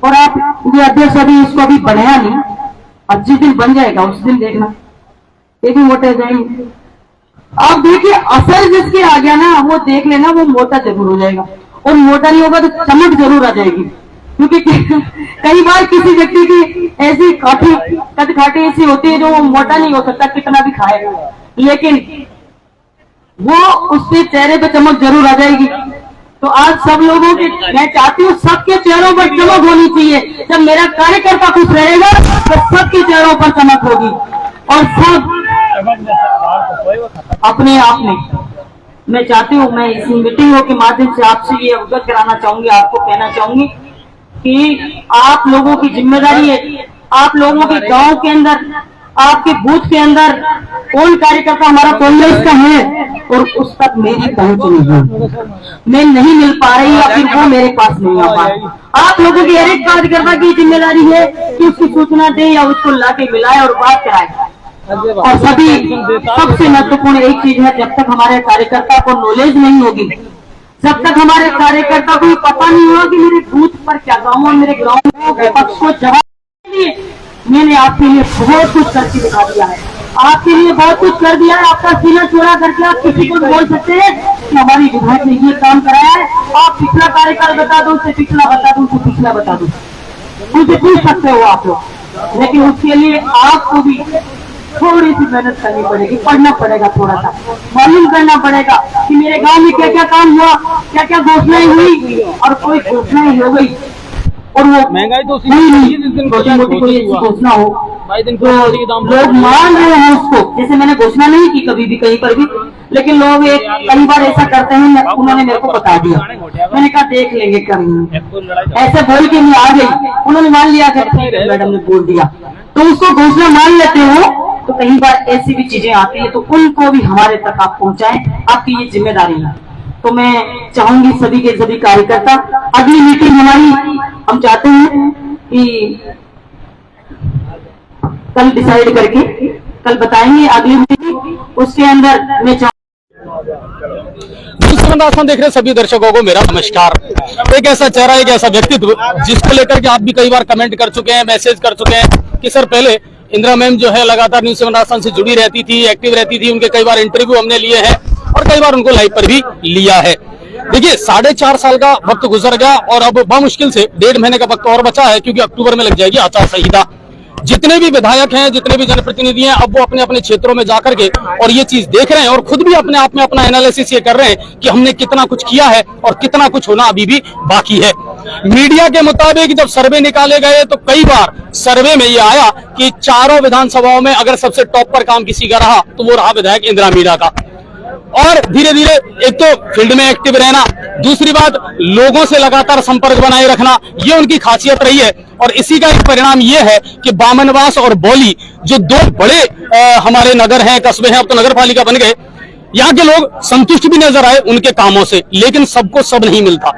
और आप ये अध्यक्ष अभी इसको अभी बनाया नहीं, अब जिस दिन बन जाएगा उस दिन देखना ये भी मोटे जाएंगे। आप देखिए असर जिसके आ गया ना, वो देख लेना वो मोटा जरूर हो जाएगा, और मोटा नहीं होगा तो चमक जरूर आ जाएगी। क्योंकि कई बार किसी व्यक्ति की ऐसी कद काठी ऐसी होती है जो वो मोटा नहीं हो सकता कितना भी खाए, लेकिन वो उसके चेहरे पे चमक जरूर आ जाएगी। तो आज सब लोगों के, मैं चाहती हूँ सबके चेहरों पर चमक होनी चाहिए। जब मेरा कार्यकर्ता खुश रहेगा तो सबके चेहरों पर चमक होगी, और सब अपने आप में। मैं चाहती हूँ, मैं इस मीटिंगों के माध्यम से आपसे ये अवगत कराना चाहूंगी, आपको कहना चाहूंगी कि आप लोगों की जिम्मेदारी है, आप लोगों के गांव के अंदर, आपके बूथ के अंदर कौन कार्यकर्ता हमारा कांग्रेस का है और उस तक मेरी पहुंच नहीं है, मैं नहीं मिल पा रही या फिर वो मेरे पास नहीं आ पा रही। आप लोगों की हर एक कार्यकर्ता की जिम्मेदारी है कि उसकी सूचना दे या उसको लाके मिलाए और बात कराए। और सबसे महत्वपूर्ण एक चीज है, जब तक हमारे कार्यकर्ता को नॉलेज नहीं होगी, जब तक हमारे कार्यकर्ता को पता नहीं होगा कि मेरे बूथ पर क्या गाँव, मेरे गाँव के पक्ष को जवाब, मैंने आपके लिए बहुत कुछ करके दिखा दिया है, आपके लिए बहुत कुछ कर दिया है। आपका सीना चौड़ा करके आप किसी को बोल सकते हैं कि हमारी विधायक ने ये काम कराया है, आप पिछला कार्यकाल बता दो, उससे पिछला बता दो, उससे पिछला बता दो, मुझे पूछ सकते हो आप लोग। लेकिन उसके लिए आपको भी थोड़ी सी मेहनत करनी पड़ेगी, पढ़ना पड़ेगा, थोड़ा सा मालूम करना पड़ेगा कि मेरे गांव में क्या क्या काम हुआ, क्या क्या घोषणाएं हुई, और कोई घोषणाएं हो गई और वो महंगाई तो कोई घोषणा हो तो लोग मान रहे हैं उसको, जैसे मैंने घोषणा नहीं की कभी भी कहीं पर भी, लेकिन लोग कई बार ऐसा करते हैं, उन्होंने मेरे को बता दिया, मैंने कहा देख लेंगे करेंगे, ऐसे बोल के मैं आ गई, उन्होंने मान लिया कि मैडम ने बोल दिया, तो उसको घोषणा मान लेते हो। तो कई बार ऐसी भी चीजें आती है, तो उनको भी हमारे तक आप पहुंचाएं, आपकी ये जिम्मेदारी है। तो मैं चाहूंगी सभी के सभी कार्यकर्ता, अगली मीटिंग हमारी हम चाहते हैं कि कल डिसाइड करके कल बताएंगे अगली मीटिंग, उसके अंदर मैं देख रहे सभी दर्शकों को मेरा नमस्कार। एक ऐसा चेहरा, एक ऐसा व्यक्तित्व जिसको लेकर के आप भी कई बार कमेंट कर चुके हैं, मैसेज कर चुके हैं कि सर पहले इंदिरा मैम जो है लगातार न्यूज 7 राजस्थान से जुड़ी रहती थी, एक्टिव रहती थी, उनके कई बार इंटरव्यू हमने लिए हैं और कई बार उनको लाइव पर भी लिया है। देखिए 4.5 साल का वक्त गुजर गया और अब मुश्किल से 1.5 महीने का वक्त और बचा है, क्योंकि अक्टूबर में लग जाएगी आचार संहिता। जितने भी विधायक हैं, जितने भी जनप्रतिनिधि हैं, अब वो अपने अपने क्षेत्रों में जाकर के और ये चीज देख रहे हैं और खुद भी अपने आप में अपना एनालिसिस ये कर रहे हैं कि हमने कितना कुछ किया है और कितना कुछ होना अभी भी बाकी है। मीडिया के मुताबिक जब सर्वे निकाले गए तो कई बार सर्वे में ये आया कि चारों विधानसभाओं में अगर सबसे टॉप पर काम किसी का रहा तो वो रहा विधायक इंदिरा मीणा का। और धीरे धीरे एक तो फील्ड में एक्टिव रहना, दूसरी बात लोगों से लगातार संपर्क बनाए रखना, ये उनकी खासियत रही है। और इसी का एक परिणाम ये है कि बामनवास और बौली जो 2 बड़े हमारे नगर हैं, कस्बे हैं, अब तो नगर पालिका बन गए, यहाँ के लोग संतुष्ट भी नजर आए उनके कामों से, लेकिन सबको सब नहीं मिलता।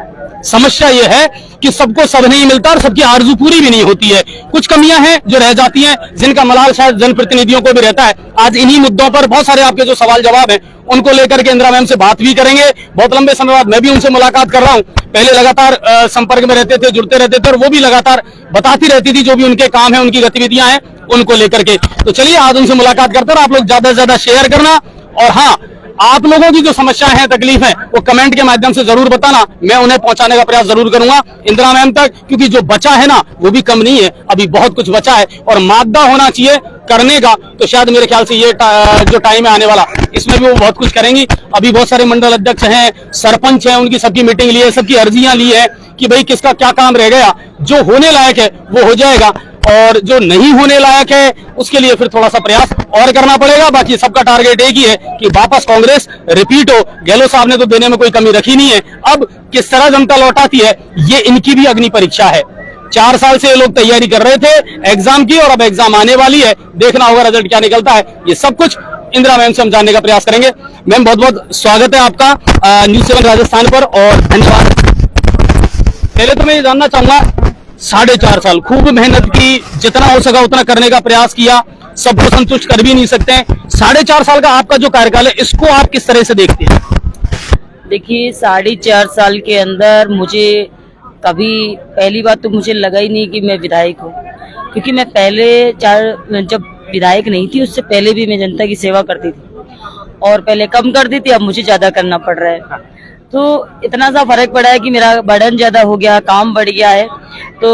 समस्या यह है कि सबको सब नहीं मिलता और सबकी आरजू पूरी भी नहीं होती है। कुछ कमियां हैं जो रह जाती हैं, जिनका मलाल शायद जनप्रतिनिधियों को भी रहता है। आज इन्हीं मुद्दों पर बहुत सारे आपके जो सवाल जवाब हैं उनको लेकर के इंदिरा मैम से बात भी करेंगे। बहुत लंबे समय बाद मैं भी उनसे मुलाकात कर रहा हूं। पहले लगातार संपर्क में रहते थे, जुड़ते रहते थे और वो भी लगातार बताती रहती थी जो भी उनके काम है, उनकी गतिविधियां हैं उनको लेकर के। तो चलिए आज उनसे मुलाकात करते हैं। आप लोग ज्यादा से ज्यादा शेयर करना, और हाँ, आप लोगों की जो समस्या है, तकलीफ है, वो कमेंट के माध्यम से जरूर बताना, मैं उन्हें पहुंचाने का प्रयास जरूर करूंगा इंदिरा मैम तक, क्योंकि जो बचा है ना वो भी कम नहीं है, अभी बहुत कुछ बचा है और मादा होना चाहिए करने का। तो शायद मेरे ख्याल से ये जो टाइम है आने वाला, इसमें भी वो बहुत कुछ करेंगी। अभी बहुत सारे मंडल अध्यक्ष हैं, सरपंच हैं, उनकी सबकी मीटिंग ली है, सबकी अर्जियां ली है कि भाई किसका क्या काम रह गया। जो होने लायक है वो हो जाएगा और जो नहीं होने लायक है उसके लिए फिर थोड़ा सा प्रयास और करना पड़ेगा। बाकी सबका टारगेट एक ही है कि वापस कांग्रेस रिपीट हो। गहलोत साहब ने तो देने में कोई कमी रखी नहीं है, अब किस तरह जनता लौटाती है ये इनकी भी अग्नि परीक्षा है। 4 साल से ये लोग तैयारी कर रहे थे एग्जाम की, और अब एग्जाम आने वाली है, देखना होगा रिजल्ट क्या निकलता है। ये सब कुछ इंदिरा मैम से हम जानने का प्रयास करेंगे। मैम, बहुत बहुत स्वागत है आपका न्यूज़ 7 राजस्थान पर, और धन्यवाद। पहले तो मैं ये जानना चाहूंगा, 4.5 साल खूब मेहनत की, जितना हो सका उतना करने का प्रयास किया, सबको संतुष्ट कर भी नहीं सकते हैं। 4.5 साल का आपका जो कार्यकाल है, इसको आप किस तरह से देखते हैं? देखिए, 4.5 साल के अंदर मुझे कभी, पहली बात तो मुझे लगा ही नहीं कि मैं विधायक हूँ, क्योंकि मैं पहले जब विधायक नहीं थी उससे पहले भी मैं जनता की सेवा करती थी, और पहले कम करती थी, अब मुझे ज्यादा करना पड़ रहा है। तो इतना सा फर्क पड़ा है कि मेरा बर्डन ज्यादा हो गया, काम बढ़ गया है। तो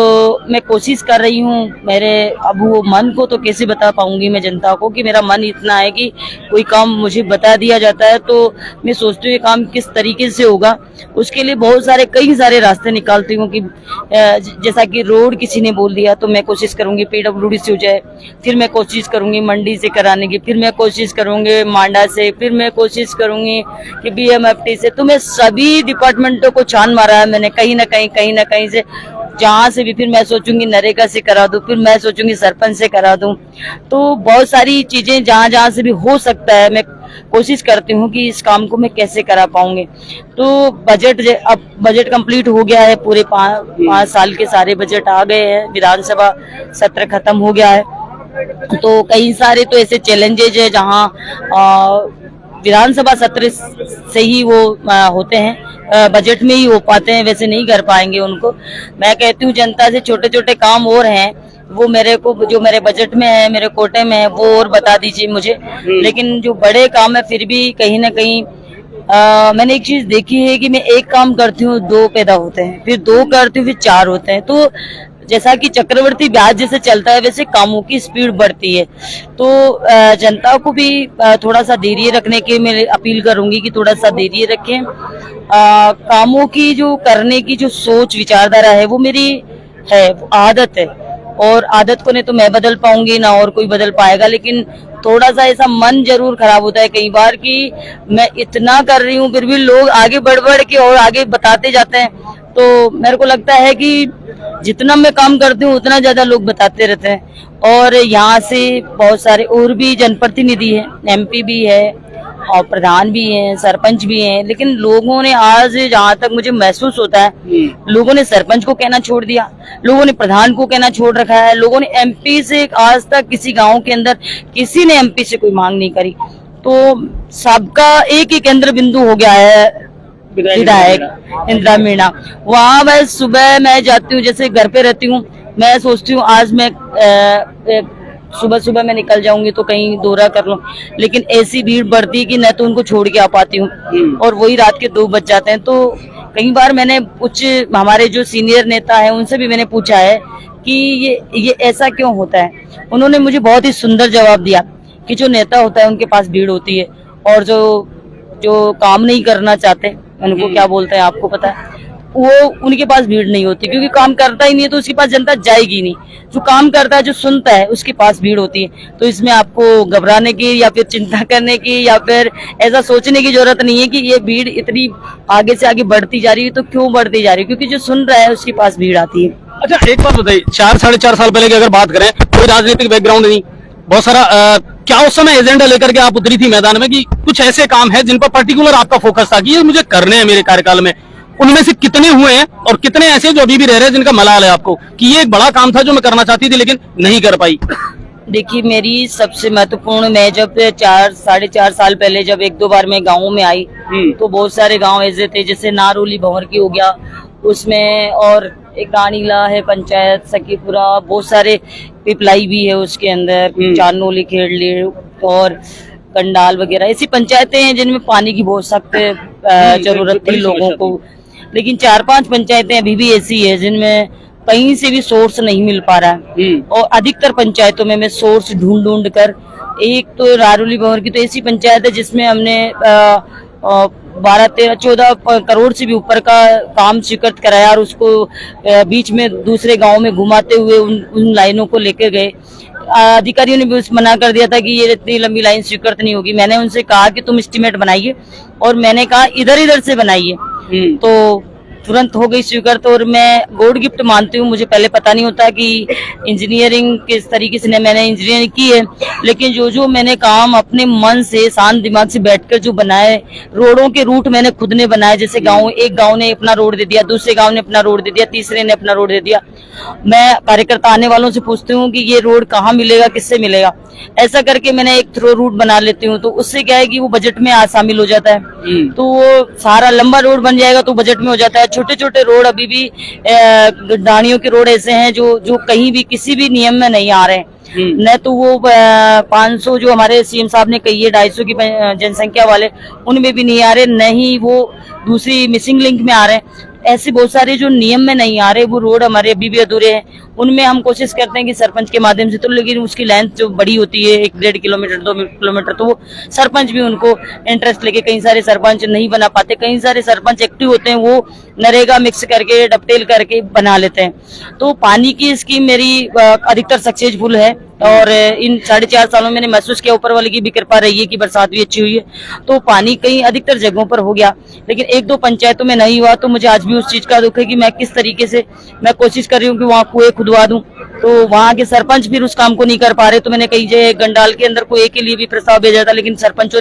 मैं कोशिश कर रही हूँ, मेरे अब वो मन को तो कैसे बता पाऊंगी मैं जनता को कि मेरा मन इतना है कि कोई काम मुझे बता दिया जाता है तो मैं सोचती हूँ ये काम किस तरीके से होगा। उसके लिए बहुत सारे कई सारे रास्ते निकालती हूँ कि जैसा कि रोड किसी ने बोल दिया तो मैं कोशिश करूंगी PWD से हो जाए, फिर मैं कोशिश करूंगी मंडी से कराने की, फिर मैं कोशिश करूंगी मांडा से, फिर मैं कोशिश करूंगी कि BMFT से। तो मैं सभी डिपार्टमेंटों को छान मारा है मैंने, कहीं ना कहीं से, जहाँ से भी। फिर मैं सोचूंगी नरेगा से करा दूं, फिर मैं सोचूंगी सरपंच से करा दूं। तो बहुत सारी चीजें जहाँ से भी हो सकता है मैं कोशिश करती हूँ कि इस काम को मैं कैसे करा पाऊंगी। तो अब बजट कंप्लीट हो गया है, पूरे 5 साल के सारे बजट आ गए हैं, विधानसभा सत्र खत्म हो गया है। तो कई सारे तो ऐसे चैलेंजेज है जहाँ विधानसभा सत्र से ही वो होते हैं, बजट में ही हो पाते हैं, वैसे नहीं कर पाएंगे उनको। मैं कहती हूँ जनता से छोटे छोटे काम और हैं वो मेरे को, जो मेरे बजट में है, मेरे कोटे में है, वो और बता दीजिए मुझे। लेकिन जो बड़े काम है फिर भी कहीं ना कहीं मैंने एक चीज देखी है कि मैं एक काम करती हूँ 2 पैदा होते हैं, फिर 2 करती हूँ फिर 4 होते हैं। तो जैसा कि चक्रवर्ती ब्याज जैसे चलता है वैसे कामों की स्पीड बढ़ती है। तो जनता को भी थोड़ा सा धैर्य रखने की मैं अपील करूंगी कि थोड़ा सा धैर्य रखें। कामों की जो करने की जो सोच विचारधारा है वो मेरी है, आदत है, और आदत को नहीं तो मैं बदल पाऊंगी ना और कोई बदल पाएगा। लेकिन थोड़ा सा ऐसा मन जरूर खराब होता है कई बार कि मैं इतना कर रही हूँ फिर भी लोग आगे बढ़ के और आगे बताते जाते हैं। तो मेरे को लगता है कि जितना मैं काम करती हूँ उतना ज्यादा लोग बताते रहते हैं। और यहाँ से बहुत सारे और भी जनप्रतिनिधि है, MP भी है और प्रधान भी हैं, सरपंच भी हैं, लेकिन लोगों ने आज जहाँ तक मुझे महसूस होता है लोगों ने सरपंच को कहना छोड़ दिया, लोगों ने प्रधान को कहना छोड़ रखा है, लोगों ने MP से आज तक किसी गांव के अंदर किसी ने MP से कोई मांग नहीं करी। तो सबका एक ही केंद्र बिंदु हो गया है विधायक इंदिरा मीणा। वहाँ मैं सुबह मैं जाती हूँ, जैसे घर पे रहती हूँ, मैं सोचती हूँ आज मैं सुबह मैं निकल जाऊंगी तो कहीं दौरा कर लूं, लेकिन ऐसी भीड़ बढ़ती है कि न तो उनको छोड़ के आ पाती हूँ और वही रात के 2 बज जाते हैं। तो कई बार मैंने कुछ हमारे जो सीनियर नेता है उनसे भी मैंने पूछा है कि ये ऐसा क्यों होता है। उन्होंने मुझे बहुत ही सुंदर जवाब दिया कि जो नेता होता है उनके पास भीड़ होती है, और जो काम नहीं करना चाहते उनको क्या बोलते हैं आपको पता है, वो उनके पास भीड़ नहीं होती, क्योंकि काम करता ही नहीं है तो उसके पास जनता जाएगी नहीं। जो काम करता है, जो सुनता है, उसके पास भीड़ होती है। तो इसमें आपको घबराने की या फिर चिंता करने की या फिर ऐसा सोचने की जरूरत नहीं है कि ये भीड़ इतनी आगे से आगे बढ़ती जा रही है। तो क्यों बढ़ती जा रही है? क्योंकि जो सुन रहा है उसके पास भीड़ आती है। अच्छा, एक बात बताइए, 4-4.5 साल पहले की अगर बात करें, कोई राजनीतिक बैकग्राउंड नहीं, बहुत सारा क्या उस समय एजेंडा लेकर के आप उतरी थी मैदान में कि कुछ ऐसे काम है जिन पर पर्टिकुलर आपका फोकस था कि ये मुझे करने हैं मेरे कार्यकाल में? उनमें से कितने हुए हैं और कितने ऐसे जो अभी भी रह रहे हैं जिनका मलाल है आपको कि ये एक बड़ा काम था जो मैं करना चाहती थी लेकिन नहीं कर पाई? देखिए, मेरी सबसे महत्वपूर्ण, मैं जब 4-4.5 साल पहले जब 1-2 बार मैं गाँव में आई तो बहुत सारे गाँव ऐसे थे, जैसे नारोली भंवर की हो गया उसमें, और एक रानीला है पंचायत सखीपुरा, बहुत सारे पिपलाई भी है उसके अंदर, चारनोली, खेड़ली और कंडाल वगैरह ऐसी पंचायतें हैं जिनमें पानी की बहुत सख्त जरूरत थी लोगों को। लेकिन 4-5 पंचायतें अभी भी ऐसी है जिनमें कहीं से भी सोर्स नहीं मिल पा रहा है, और अधिकतर पंचायतों में मैं सोर्स ढूंढ कर, एक तो रारूली भंवर की तो ऐसी पंचायत है जिसमें हमने 12-13-14 करोड़ से भी ऊपर का काम स्वीकृत कराया, और उसको बीच में दूसरे गांव में घुमाते हुए उन लाइनों को लेके गए। अधिकारियों ने भी मना कर दिया था कि ये इतनी लंबी लाइन स्वीकृत नहीं होगी। मैंने उनसे कहा कि तुम एस्टीमेट बनाइए, और मैंने कहा इधर से बनाइए। तो तुरंत हो गई स्वीकृत और मैं गॉड गिफ्ट मानती हूँ। मुझे पहले पता नहीं होता कि इंजीनियरिंग किस तरीके से मैंने इंजीनियरिंग की है, लेकिन जो मैंने काम अपने मन से शांत दिमाग से बैठकर जो बनाए, रोडों के रूट मैंने खुद ने बनाए। जैसे एक गांव ने अपना रोड दे दिया, दूसरे गांव ने अपना रोड दे दिया, तीसरे ने अपना रोड दे दिया। मैं कार्यकर्ता आने वालों से पूछती हूँ कि ये रोड कहाँ मिलेगा, किससे मिलेगा, ऐसा करके मैंने एक थ्रो रूट बना लेती हूँ। तो उससे क्या है कि वो बजट में शामिल हो जाता है। तो वो सारा लंबा रोड बन जाएगा तो बजट में हो जाता है। छोटे छोटे रोड अभी भी गड्ढाणियों के रोड ऐसे हैं जो कहीं भी किसी भी नियम में नहीं आ रहे हैं। न तो वो 500 जो हमारे सीएम साहब ने कही है 250 की जनसंख्या वाले, उनमें भी नहीं आ रहे, न ही वो दूसरी मिसिंग लिंक में आ रहे हैं। ऐसे बहुत सारे जो नियम में नहीं आ रहे वो रोड हमारे अभी भी अधूरे हैं। उनमें हम कोशिश करते हैं कि सरपंच के माध्यम से, तो लेकिन उसकी लेंथ जो बड़ी होती है 1-1.5 किलोमीटर 2 किलोमीटर, तो वो सरपंच भी उनको इंटरेस्ट लेके, कई सारे सरपंच नहीं बना पाते, कई सारे सरपंच एक्टिव होते हैं वो नरेगा मिक्स करके डबटेल करके बना लेते हैं। तो पानी की स्कीम मेरी अधिकतर सक्सेसफुल है और इन 4.5 सालों में मैंने महसूस किया ऊपर वाले की भी कृपा रही है कि बरसात भी अच्छी हुई है, तो पानी कई अधिकतर जगहों पर हो गया, लेकिन 1-2 पंचायतों में नहीं हुआ। तो मुझे आज भी उस चीज का दुख है कि मैं किस तरीके से मैं कोशिश कर रही हूँ कि वहाँ कुएं खुदवा दूं, तो वहाँ के सरपंच फिर उस काम को नहीं कर पा रहे। तो मैंने कई जगह गंडाल के अंदर कुएं के लिए भी प्रस्ताव भेजा था, लेकिन सरपंच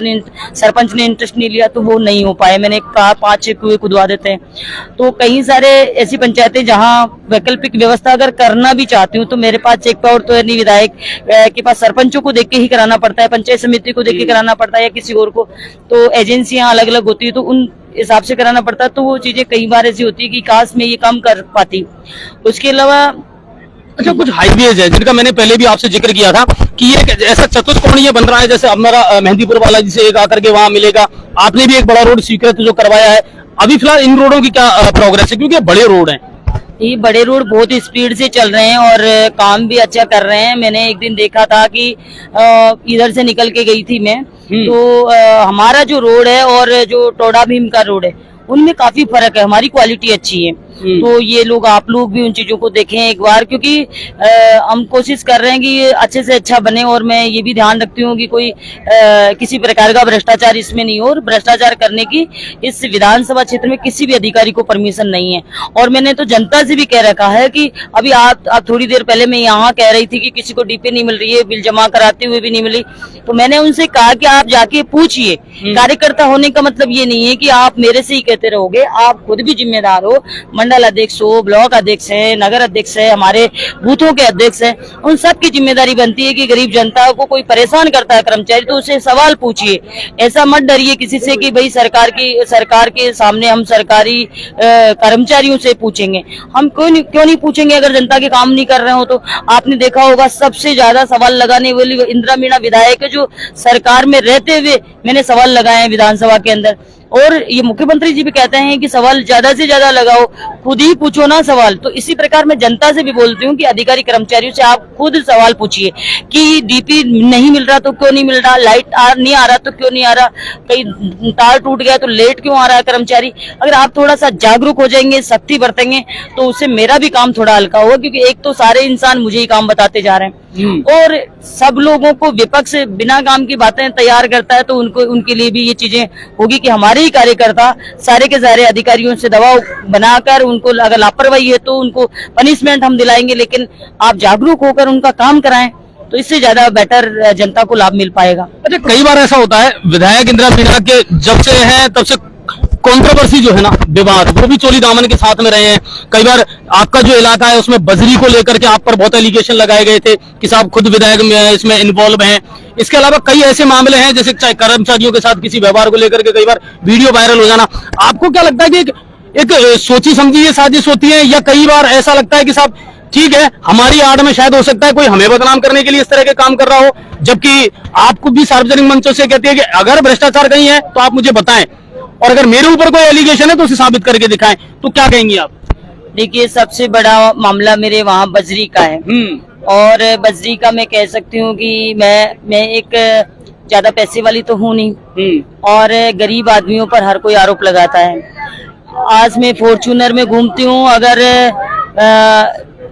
ने इंटरेस्ट नहीं लिया, तो वो नहीं हो पाए। मैंने कहा 5-6 कुएं खुदवा देते हैं। तो कई सारे ऐसी पंचायतें जहाँ वैकल्पिक व्यवस्था अगर करना भी चाहती हूँ तो मेरे पास चेक पावर तो है नहीं, विधायक के पास सरपंचों को देख के ही कराना पड़ता है, पंचायत समिति को देख के कराना पड़ता है या किसी और को, तो एजेंसियां अलग अलग होती है तो उन हिसाब से कराना पड़ता है। तो वो चीजें कई बार ऐसी होती है कि काश में ये काम कर पाती। उसके अलावा अच्छा, कुछ हाईवेज है जिनका मैंने पहले भी आपसे जिक्र किया था कि ये ऐसा चतुष्कोणीय बन रहा है, जैसे हमारा मेहंदीपुर वाला जिसे एक आकर के वहां मिलेगा। आपने भी एक बड़ा रोड स्वीकृत जो करवाया है, अभी फिलहाल इन रोडों की क्या प्रोग्रेस है, क्योंकि बड़े रोड हैं? ये बड़े रोड बहुत स्पीड से चल रहे हैं और काम भी अच्छा कर रहे हैं। मैंने एक दिन देखा था कि इधर से निकल के गई थी मैं, तो हमारा जो रोड है और जो टोडा भीम का रोड है उनमें काफी फर्क है, हमारी क्वालिटी अच्छी है। तो ये लोग, आप लोग भी उन चीजों को देखें एक बार, क्योंकि हम कोशिश कर रहे हैं कि ये अच्छे से अच्छा बने। और मैं ये भी ध्यान रखती हूँ कि कोई किसी प्रकार का भ्रष्टाचार इसमें नहीं हो, और भ्रष्टाचार करने की इस विधानसभा क्षेत्र में किसी भी अधिकारी को परमिशन नहीं है। और मैंने तो जनता से भी कह रखा है कि अभी आप थोड़ी देर पहले मैं यहाँ कह रही थी कि किसी को डीपी नहीं मिल रही है, बिल जमा कराते हुए भी नहीं मिली, तो मैंने उनसे कहा कि आप जाके पूछिए। कार्यकर्ता होने का मतलब ये नहीं है कि आप मेरे से ही कहते रहोगे, आप खुद भी जिम्मेदार हो। मंडल अध्यक्ष हो, ब्लॉक अध्यक्ष है, नगर अध्यक्ष है, हमारे बूथों के अध्यक्ष हैं, उन सब की जिम्मेदारी बनती है कि गरीब जनता को कोई परेशान करता है कर्मचारी तो उसे सवाल पूछिए। ऐसा मत डरिए किसी से कि भाई सरकार के सामने हम सरकारी कर्मचारियों से पूछेंगे। हम क्यों नहीं पूछेंगे अगर जनता के काम नहीं कर रहे हो तो। आपने देखा होगा सबसे ज्यादा सवाल लगाने वाली इंदिरा मीणा विधायक है, जो सरकार में रहते हुए मैंने सवाल लगाए हैं विधानसभा के अंदर। और ये मुख्यमंत्री जी भी कहते हैं कि सवाल ज्यादा से ज्यादा लगाओ, खुद ही पूछो ना सवाल। तो इसी प्रकार मैं जनता से भी बोलती हूँ कि अधिकारी कर्मचारियों से आप खुद सवाल पूछिए कि डीपी नहीं मिल रहा तो क्यों नहीं मिल रहा, लाइट नहीं आ रहा तो क्यों नहीं आ रहा, कहीं तार टूट गया तो लेट क्यों आ रहा है कर्मचारी। अगर आप थोड़ा सा जागरूक हो जाएंगे, सख्ती बरतेंगे, तो उससे मेरा भी काम थोड़ा हल्का होगा, क्योंकि एक तो सारे इंसान मुझे ही काम बताते जा रहे हैं और सब लोगों को विपक्ष बिना काम की बातें तैयार करता है, तो उनके लिए भी ये चीजें होगी कि हमारे ही कार्यकर्ता सारे के सारे अधिकारियों से दबाव बनाकर उनको अगर लापरवाही है तो उनको पनिशमेंट हम दिलाएंगे, लेकिन आप जागरूक होकर उनका काम कराएं तो इससे ज्यादा बेटर जनता को लाभ मिल पाएगा। अच्छा, कई बार ऐसा होता है विधायक इंदिरा मीणा के जब से हैं तब से कंट्रोवर्सी जो है ना, विवाद, वो भी चोली दामन के साथ में रहे हैं। कई बार आपका जो इलाका है उसमें बजरी को लेकर के आप पर बहुत एलिगेशन लगाए गए थे कि साहब खुद विधायक में इसमें इन्वॉल्व हैं। इसके अलावा कई ऐसे मामले हैं जैसे चाहे कर्मचारियों के साथ किसी व्यवहार को लेकर के कई बार वीडियो वायरल हो जाना। आपको क्या लगता है कि एक सोची समझी ये साजिश होती है, या कई बार ऐसा लगता है कि साहब ठीक है हमारी आड़ में शायद हो सकता है कोई हमें बदनाम करने के लिए इस तरह के काम कर रहा हो, जबकि आपको भी सार्वजनिक मंचों से कहती है कि अगर भ्रष्टाचार कहीं है तो आप मुझे बताएं, और अगर मेरे ऊपर कोई एलिगेशन है तो उसे साबित करके दिखाएं, तो क्या कहेंगी आप? देखिए, सबसे बड़ा मामला मेरे वहाँ बजरी का है और बजरी का मैं कह सकती हूँ कि मैं एक ज्यादा पैसे वाली तो हूँ नहीं और गरीब आदमियों पर हर कोई आरोप लगाता है। आज मैं फॉर्च्यूनर में घूमती हूँ, अगर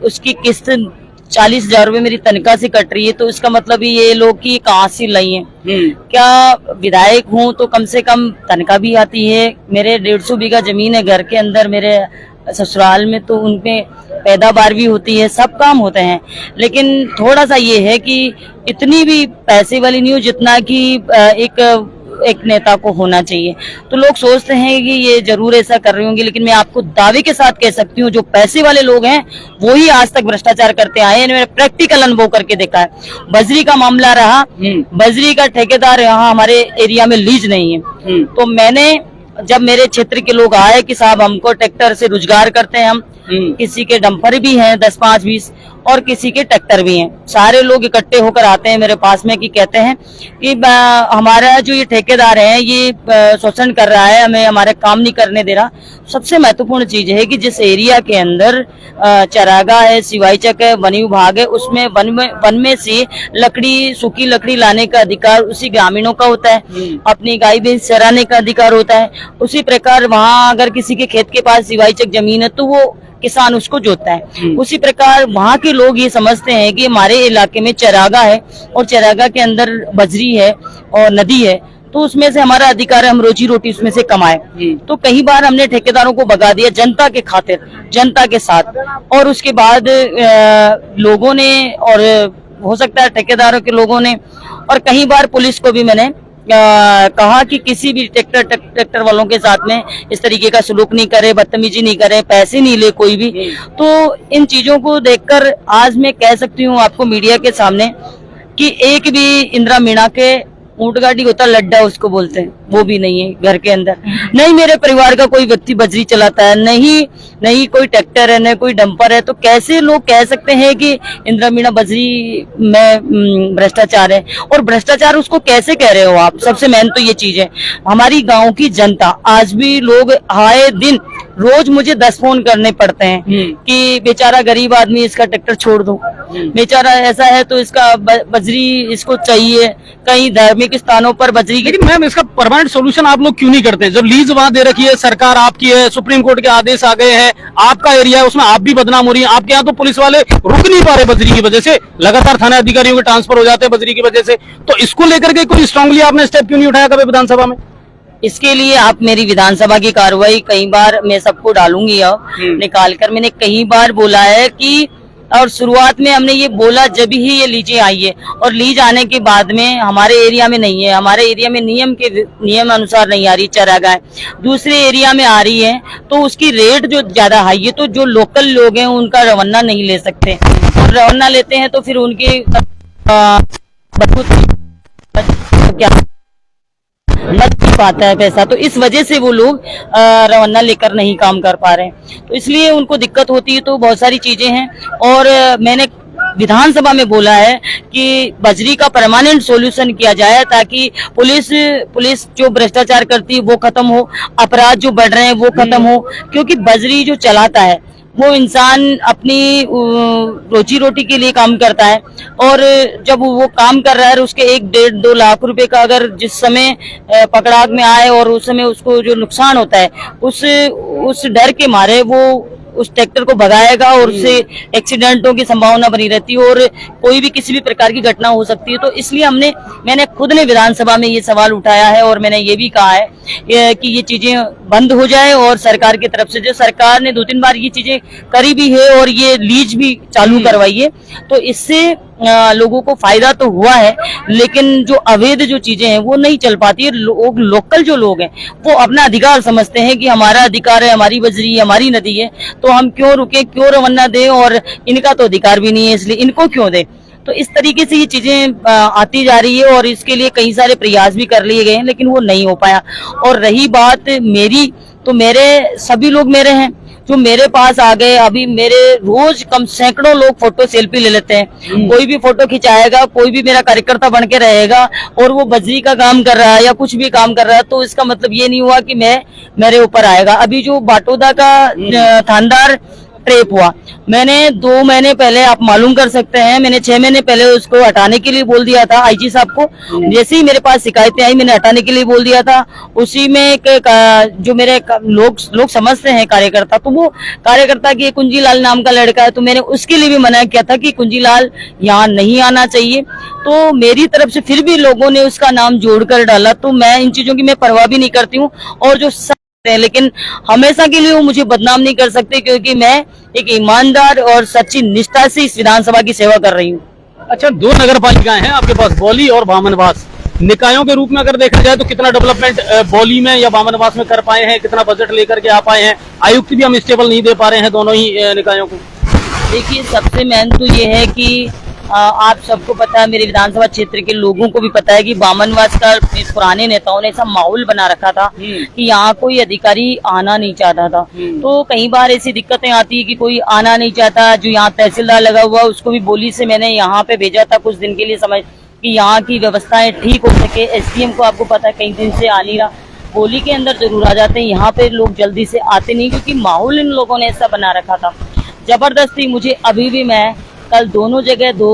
उसकी किस्त 40,000 रुपए मेरी तनख्वाह से कट रही है, तो इसका मतलब ये लोग की कहाँ से लाई है? क्या विधायक हूँ तो कम से कम तनख्वाह भी आती है। मेरे 150 बीघा जमीन है घर के अंदर मेरे ससुराल में, तो उनपे पैदावार भी होती है, सब काम होते हैं। लेकिन थोड़ा सा ये है कि इतनी भी पैसे वाली नहीं हो जितना कि एक नेता को होना चाहिए। तो लोग सोचते हैं कि ये जरूर ऐसा कर रहे होंगे, लेकिन मैं आपको दावे के साथ कह सकती हूँ जो पैसे वाले लोग हैं वो ही आज तक भ्रष्टाचार करते आए हैं। मैंने प्रैक्टिकल अनुभव करके देखा है। बजरी का मामला रहा, बजरी का ठेकेदार यहाँ हमारे एरिया में लीज नहीं है, तो मैंने जब मेरे क्षेत्र के लोग आए कि साहब हमको ट्रैक्टर से रोजगार करते हैं, हम किसी के डंपर भी हैं 10, 5, 20 और किसी के ट्रैक्टर भी हैं, सारे लोग इकट्ठे होकर आते हैं मेरे पास में कि कहते हैं कि हमारा जो ये ठेकेदार है ये शोषण कर रहा है, हमें हमारे काम नहीं करने दे रहा। सबसे महत्वपूर्ण चीज है कि जिस एरिया के अंदर चरागाह है, सिवाईचक है, वन विभाग है, उसमें वन में से लकड़ी, सूखी लकड़ी लाने का अधिकार उसी ग्रामीणों का होता है, अपनी गाय भैंस चराने का अधिकार होता है। उसी प्रकार वहाँ अगर किसी के खेत के पास सिवाईचक जमीन है तो वो किसान उसको जोतता है। उसी प्रकार वहाँ के लोग ये समझते हैं कि हमारे इलाके में चरागाह है और चरागाह के अंदर बजरी है और नदी है, तो उसमें से हमारा अधिकार है, हम रोजी रोटी उसमें से कमाए। तो कई बार हमने ठेकेदारों को भगा दिया जनता के खातिर, जनता के साथ, और उसके बाद लोगों ने, और हो सकता है ठेकेदारों के लोगों ने, और कई बार पुलिस को भी मैंने कहा कि किसी भी ट्रैक्टर वालों के साथ में इस तरीके का सलूक नहीं करे, बदतमीजी नहीं करे, पैसे नहीं ले कोई भी। तो इन चीजों को देखकर आज मैं कह सकती हूँ आपको मीडिया के सामने कि एक भी इंदिरा मीणा के ऊंट गाड़ी होता लड्डा उसको बोलते हैं, वो भी नहीं है घर के अंदर। नहीं मेरे परिवार का कोई व्यक्ति बजरी चलाता है, नहीं कोई ट्रैक्टर है, न कोई डंपर है, तो कैसे लोग कह सकते हैं कि इंदिरा मीणा बजरी में भ्रष्टाचार है? और भ्रष्टाचार उसको कैसे कह रहे हो आप? सबसे मेन तो ये चीज है। हमारी गांव की जनता आज भी लोग आए दिन रोज मुझे 10 फोन करने पड़ते हैं कि बेचारा गरीब आदमी, इसका ट्रैक्टर छोड़ दो, बेचारा ऐसा है तो इसका बजरी इसको चाहिए, कहीं धार्मिक स्थानों पर बजरी। लेकिन मैम इसका परमानेंट सोल्यूशन आप लोग क्यों नहीं करते? जब लीज वहाँ दे रखी है, सरकार आपकी है, सुप्रीम कोर्ट के आदेश आ गए हैं, आपका एरिया है, उसमें आप भी बदनाम हो रही है। आपके यहाँ तो पुलिस वाले रुक नहीं पा रहे बजरी की वजह से, लगातार थाना अधिकारियों के ट्रांसफर हो जाते हैं बजरी की वजह से। तो इसको लेकर के कोई स्ट्रांगली आपने स्टेप क्यों नहीं उठाया कभी विधानसभा में? इसके लिए आप मेरी विधानसभा की कार्रवाई कई बार मैं सबको डालूंगी, अब निकाल कर। मैंने कई बार बोला है कि, और शुरुआत में हमने ये बोला जब ही ये लीजें आई है, और लीज आने के बाद में हमारे एरिया में नहीं है, हमारे एरिया में नियम अनुसार नहीं आ रही चरागाह, दूसरे एरिया में आ रही है, तो उसकी रेट जो ज्यादा हाई है, तो जो लोकल लोग हैं उनका रवन्ना नहीं ले सकते, और रवन्ना लेते हैं तो फिर उनके क्या लग नहीं पाता है पैसा, तो इस वजह से वो लोग रवन्ना लेकर नहीं काम कर पा रहे हैं, तो इसलिए उनको दिक्कत होती है। तो बहुत सारी चीजें हैं, और मैंने विधानसभा में बोला है कि बजरी का परमानेंट सॉल्यूशन किया जाए, ताकि पुलिस जो भ्रष्टाचार करती है वो खत्म हो, अपराध जो बढ़ रहे हैं वो खत्म हो, क्योंकि बजरी जो चलाता है वो इंसान अपनी रोजी रोटी के लिए काम करता है, और जब वो काम कर रहा है उसके 1-1.5-2 लाख रुपए का अगर जिस समय पकड़ाक में आए और उस समय उसको जो नुकसान होता है, उस डर के मारे वो उस ट्रैक्टर को भगाएगा, और उससे एक्सीडेंटों की संभावना बनी रहती है, और कोई भी किसी भी प्रकार की घटना हो सकती है। तो इसलिए मैंने खुद ने विधानसभा में ये सवाल उठाया है, और मैंने ये भी कहा है कि ये चीजें बंद हो जाए, और सरकार की तरफ से, जो सरकार ने 2-3 बार ये चीजें करी भी है और ये लीज भी चालू करवाई है, तो इससे लोगों को फायदा तो हुआ है, लेकिन जो अवैध जो चीजें हैं वो नहीं चल पाती है। लोकल जो लोग हैं वो अपना अधिकार समझते हैं कि हमारा अधिकार है, हमारी बजरी, हमारी नदी है, तो हम क्यों रुके, क्यों रवन्ना दें, और इनका तो अधिकार भी नहीं है इसलिए इनको क्यों दें। तो इस तरीके से ये चीजें आती जा रही है, और इसके लिए कई सारे प्रयास भी कर लिए गए हैं, लेकिन वो नहीं हो पाया। और रही बात मेरी, तो मेरे सभी लोग मेरे हैं जो मेरे पास आ गए। अभी मेरे रोज कम सैकड़ों लोग फोटो सेल्फी ले लेते हैं, कोई भी फोटो खिंचाएगा, कोई भी मेरा कार्यकर्ता बन के रहेगा और वो बजरी का काम कर रहा है या कुछ भी काम कर रहा है, तो इसका मतलब ये नहीं हुआ कि मेरे ऊपर आएगा। अभी जो बाटोदा का थानेदार ट्रेप हुआ। मैंने 2 महीने पहले, आप मालूम कर सकते हैं, मैंने 6 महीने पहले उसको हटाने के लिए बोल दिया था आईजी साहब को। जैसे ही मेरे पास शिकायतें आई मैंने हटाने के लिए बोल दिया था। उसी में जो मेरे लोग समझते हैं कार्यकर्ता, तो वो कार्यकर्ता की कुंजीलाल नाम का लड़का है, तो मैंने उसके लिए भी मना किया था कि कुंजीलाल यहाँ नहीं आना चाहिए। तो मेरी तरफ से फिर भी लोगों ने उसका नाम जोड़कर डाला। तो मैं इन चीजों की मैं परवाह भी नहीं करती हूँ, और जो है लेकिन हमेशा के लिए वो मुझे बदनाम नहीं कर सकते, क्योंकि मैं एक ईमानदार और सच्ची निष्ठा से इस विधानसभा की सेवा कर रही हूँ। अच्छा, 2 नगर पालिकाएं हैं आपके पास, बौली और बामनवास। निकायों के रूप में अगर देखा जाए तो कितना डेवलपमेंट बौली में या बामनवास में कर पाए हैं, कितना बजट लेकर के आ पाए हैं? आयुक्त भी हम स्टेबल नहीं दे पा रहे हैं दोनों ही निकायों को। देखिए, सबसे मेन तो ये है कि आप सबको पता है, मेरे विधानसभा क्षेत्र के लोगों को भी पता है कि बामनवास का पुराने नेताओं ने ऐसा माहौल बना रखा था कि यहाँ कोई अधिकारी आना नहीं चाहता था। तो कई बार ऐसी दिक्कतें आती है कि कोई आना नहीं चाहता। जो यहाँ तहसीलदार लगा हुआ उसको भी बोली से मैंने यहाँ पे भेजा था कुछ दिन के लिए, समझ कि यहाँ की व्यवस्थाएं ठीक हो सके। एसडीएम को आपको पता है कई दिन से आ नहीं रहा, बोली के अंदर जरूर आ जाते हैं, यहाँ पे लोग जल्दी से आते नहीं, क्योंकि माहौल इन लोगों ने ऐसा बना रखा था जबरदस्ती। मुझे अभी भी, मैं कल दोनों जगह 2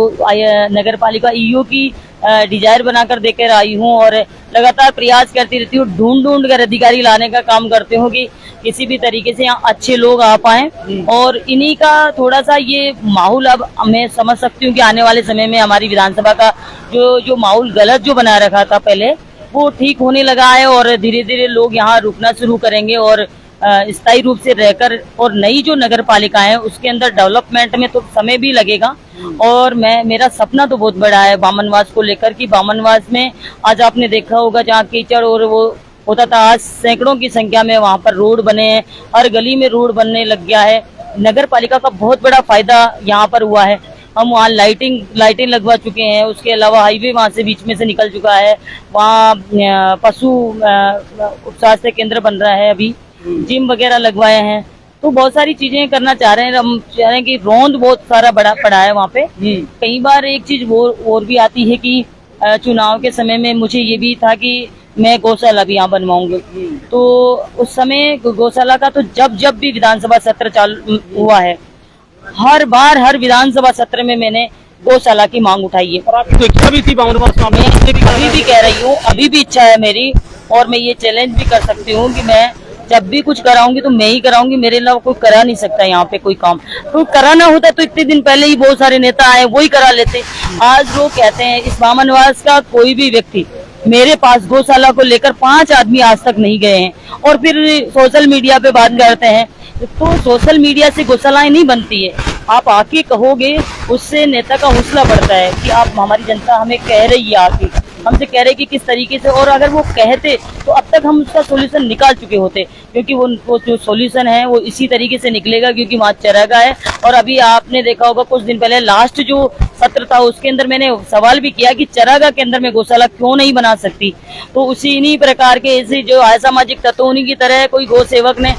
नगर पालिका ईओ की डिजायर बनाकर देकर आई हूँ, और लगातार प्रयास करती रहती हूँ, ढूंढ कर अधिकारी लाने का काम करते हूँ कि किसी भी तरीके से यहाँ अच्छे लोग आ पाए। और इन्हीं का थोड़ा सा ये माहौल, अब मैं समझ सकती हूँ कि आने वाले समय में हमारी विधानसभा का जो माहौल गलत जो बना रखा था पहले, वो ठीक होने लगा है, और धीरे धीरे लोग यहाँ रुकना शुरू करेंगे, और स्थायी रूप से रहकर, और नई जो नगर पालिका है उसके अंदर डेवलपमेंट में तो समय भी लगेगा। और मेरा सपना तो बहुत बड़ा है बामनवास को लेकर, कि बामनवास में आज आपने देखा होगा जहाँ कीचड़ और वो होता था, आज सैकड़ों की संख्या में वहाँ पर रोड बने हैं, हर गली में रोड बनने लग गया है। नगर पालिका का बहुत बड़ा फायदा यहाँ पर हुआ है। हम वहाँ लाइटिंग लगवा चुके हैं, उसके अलावा हाईवे वहाँ से बीच में से निकल चुका है, वहाँ पशु उपस्वास्थ्य केंद्र बन रहा है, अभी जिम वगैरह लगवाए हैं। तो बहुत सारी चीजें करना चाह रहे हैं। हम चाह रहे हैं कि रौंद बहुत सारा बड़ा पड़ा है वहाँ पे। कई बार एक चीज वो और भी आती है कि चुनाव के समय में मुझे ये भी था कि मैं गौशाला भी यहाँ बनवाऊंगी। तो उस समय गौशाला का तो जब भी विधानसभा सत्र चालू हुआ है, हर बार हर विधानसभा सत्र में मैंने गौशाला की मांग उठाई है। और आपकी इच्छा भी थी बामनवास में? मैं अभी भी कह रही हूँ, अभी भी इच्छा है मेरी, और मैं ये चैलेंज भी कर सकती हूँ कि मैं जब भी कुछ कराऊंगी तो मैं ही कराऊंगी, मेरे अलावा कोई करा नहीं सकता यहाँ पे कोई काम। तो कराना होता तो इतने दिन पहले ही बहुत सारे नेता आए, वही करा लेते। आज लोग कहते हैं इस बामनवास का कोई भी व्यक्ति, मेरे पास गौशाला को लेकर 5 आदमी आज तक नहीं गए हैं, और फिर सोशल मीडिया पे बात करते हैं। तो सोशल मीडिया से गौशालाएं नहीं बनती है, आप आके कहोगे, उससे नेता का हौसला बढ़ता है कि आप, हमारी जनता हमें कह रही है, आके हमसे कह रहे कि किस तरीके से, और अगर वो कहते तो अब तक हम उसका सॉल्यूशन निकाल चुके होते, क्योंकि वो जो सॉल्यूशन है वो इसी तरीके से निकलेगा, क्योंकि वहाँ चरागाह है। और अभी आपने देखा होगा कुछ दिन पहले लास्ट जो सत्र था उसके अंदर मैंने सवाल भी किया कि चरागाह के अंदर में गौशाला क्यों नहीं बना सकती। तो उसी इन्हीं प्रकार के ऐसे जो असामाजिक तत्व, उन्हीं की तरह कोई गौ सेवक ने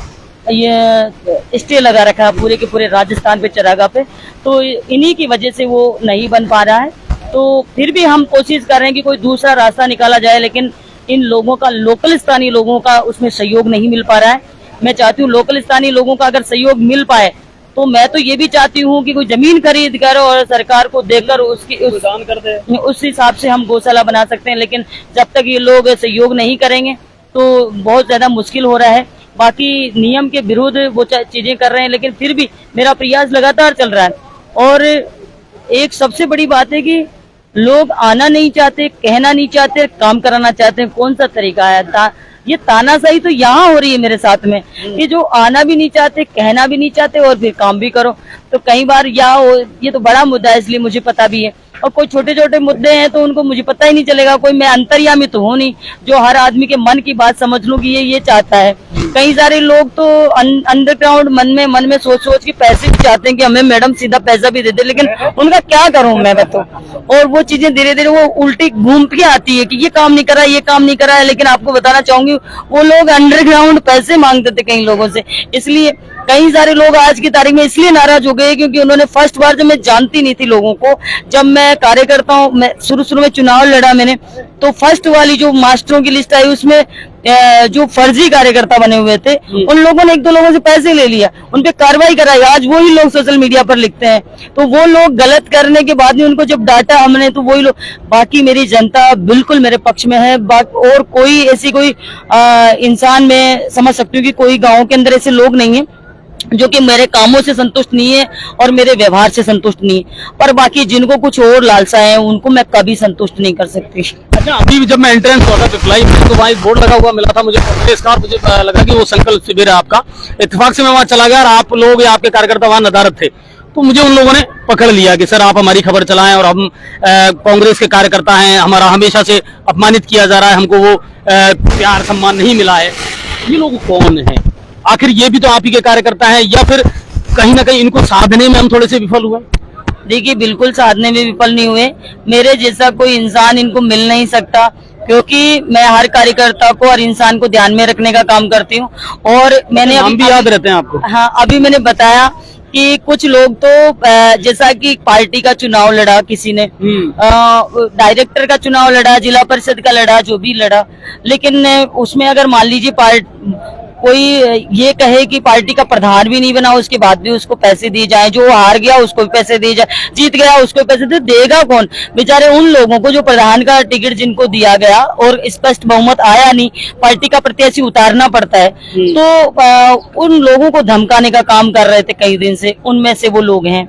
ये स्टे लगा रखा है पूरे के पूरे राजस्थान पे चरागाह पे, तो इन्हीं की वजह से वो नहीं बन पा रहा है। तो फिर भी हम कोशिश कर रहे हैं कि कोई दूसरा रास्ता निकाला जाए, लेकिन इन लोगों का, लोकल स्थानीय लोगों का उसमें सहयोग नहीं मिल पा रहा है। मैं चाहती हूँ लोकल स्थानीय लोगों का अगर सहयोग मिल पाए, तो मैं तो ये भी चाहती हूँ कि कोई जमीन खरीद कर और सरकार को देकर उस हिसाब से हम गौशाला बना सकते हैं। लेकिन जब तक ये लोग सहयोग नहीं करेंगे तो बहुत ज्यादा मुश्किल हो रहा है। बाकी नियम के विरुद्ध वो चीजें कर रहे हैं, लेकिन फिर भी मेरा प्रयास लगातार चल रहा है। और एक सबसे बड़ी बात है कि लोग आना नहीं चाहते, कहना नहीं चाहते, काम कराना चाहते हैं। कौन सा तरीका है? ये तानाशाही तो यहाँ हो रही है मेरे साथ में, कि जो आना भी नहीं चाहते, कहना भी नहीं चाहते, और फिर काम भी करो। तो कई बार ये तो बड़ा मुद्दा है, इसलिए मुझे पता भी है। और कोई छोटे छोटे मुद्दे हैं तो उनको मुझे पता ही नहीं चलेगा। कोई मैं अंतर्यामी तो हूँ नहीं जो हर आदमी के मन की बात समझ लूं कि ये चाहता है। कई सारे लोग तो अंडरग्राउंड मन में सोच के पैसे भी चाहते हैं कि हमें मैडम सीधा पैसा भी दे दे, लेकिन उनका क्या करूं मैं बताओ। और वो चीजें धीरे धीरे वो उल्टी घूम के आती है कि ये काम नहीं करा, ये काम नहीं करा है। लेकिन आपको बताना चाहूंगी वो लोग अंडरग्राउंड पैसे मांगते थे कई लोगों से। इसलिए कई सारे लोग आज की तारीख में इसलिए नाराज हो गए क्योंकि उन्होंने फर्स्ट बार, जब मैं जानती नहीं थी लोगों को, जब मैं कार्यकर्ताओं में शुरू में चुनाव लड़ा मैंने, तो फर्स्ट वाली जो मास्टरों की लिस्ट आई उसमें जो फर्जी कार्यकर्ता बने हुए थे उन लोगों ने 1-2 लोगों से पैसे ले लिया, उन पे कार्रवाई कराई। आज वही लोग सोशल मीडिया पर लिखते हैं, तो वो लोग गलत करने के बाद में उनको जब डांटा हमने, तो वही लोग, बाकी मेरी जनता बिल्कुल मेरे पक्ष में है। और कोई ऐसी कोई इंसान, मैं समझ सकती हूँ कि कोई गाँव के अंदर ऐसे लोग नहीं है जो कि मेरे कामों से संतुष्ट नहीं है और मेरे व्यवहार से संतुष्ट नहीं है, पर बाकी जिनको कुछ और लालसा है उनको मैं कभी संतुष्ट नहीं कर सकती। अच्छा, अभी जब मैं एंट्रेंस हुआ था पिपलाई में तो वहाँ एक बोर्ड लगा हुआ मिला था मुझे कांग्रेस का, और मुझे लगा कि वो संकल्प शिविर है आपका। इत्तेफाक से मैं वहाँ चला गया और आप लोग या आपके कार्यकर्ता वहाँ नदारत थे, तो मुझे उन लोगों ने पकड़ लिया कि सर आप हमारी खबर चलाएं और हम कांग्रेस के कार्यकर्ता हैं, हमारा हमेशा से अपमानित किया जा रहा है, हमको वो प्यार सम्मान नहीं मिला है। ये लोग कौन है आखिर? ये भी तो आप ही के कार्यकर्ता हैं, या फिर कहीं ना कहीं इनको साधने में हम थोड़े से विफल हुए? देखिए, बिल्कुल साधने में विफल नहीं हुए। मेरे जैसा कोई इंसान इनको मिल नहीं सकता, क्योंकि मैं हर कार्यकर्ता को और इंसान को ध्यान में रखने का काम करती हूँ। और मैंने नाम भी याद रहते हैं आपको? हाँ, अभी मैंने बताया कि कुछ लोग तो जैसा कि पार्टी का चुनाव लड़ा किसी ने, डायरेक्टर का चुनाव लड़ा, जिला परिषद का लड़ा, जो भी लड़ा, लेकिन उसमें अगर मान लीजिए कोई ये कहे कि पार्टी का प्रधान भी नहीं बना, उसके बाद भी उसको पैसे दिए जाए, जो हार गया उसको भी पैसे दिए जाए, जीत गया उसको पैसे दे, देगा कौन? बेचारे उन लोगों को जो प्रधान का टिकट जिनको दिया गया और स्पष्ट बहुमत आया नहीं, पार्टी का प्रत्याशी उतारना पड़ता है, तो उन लोगों को धमकाने का काम कर रहे थे कई दिन से, उनमें से वो लोग हैं।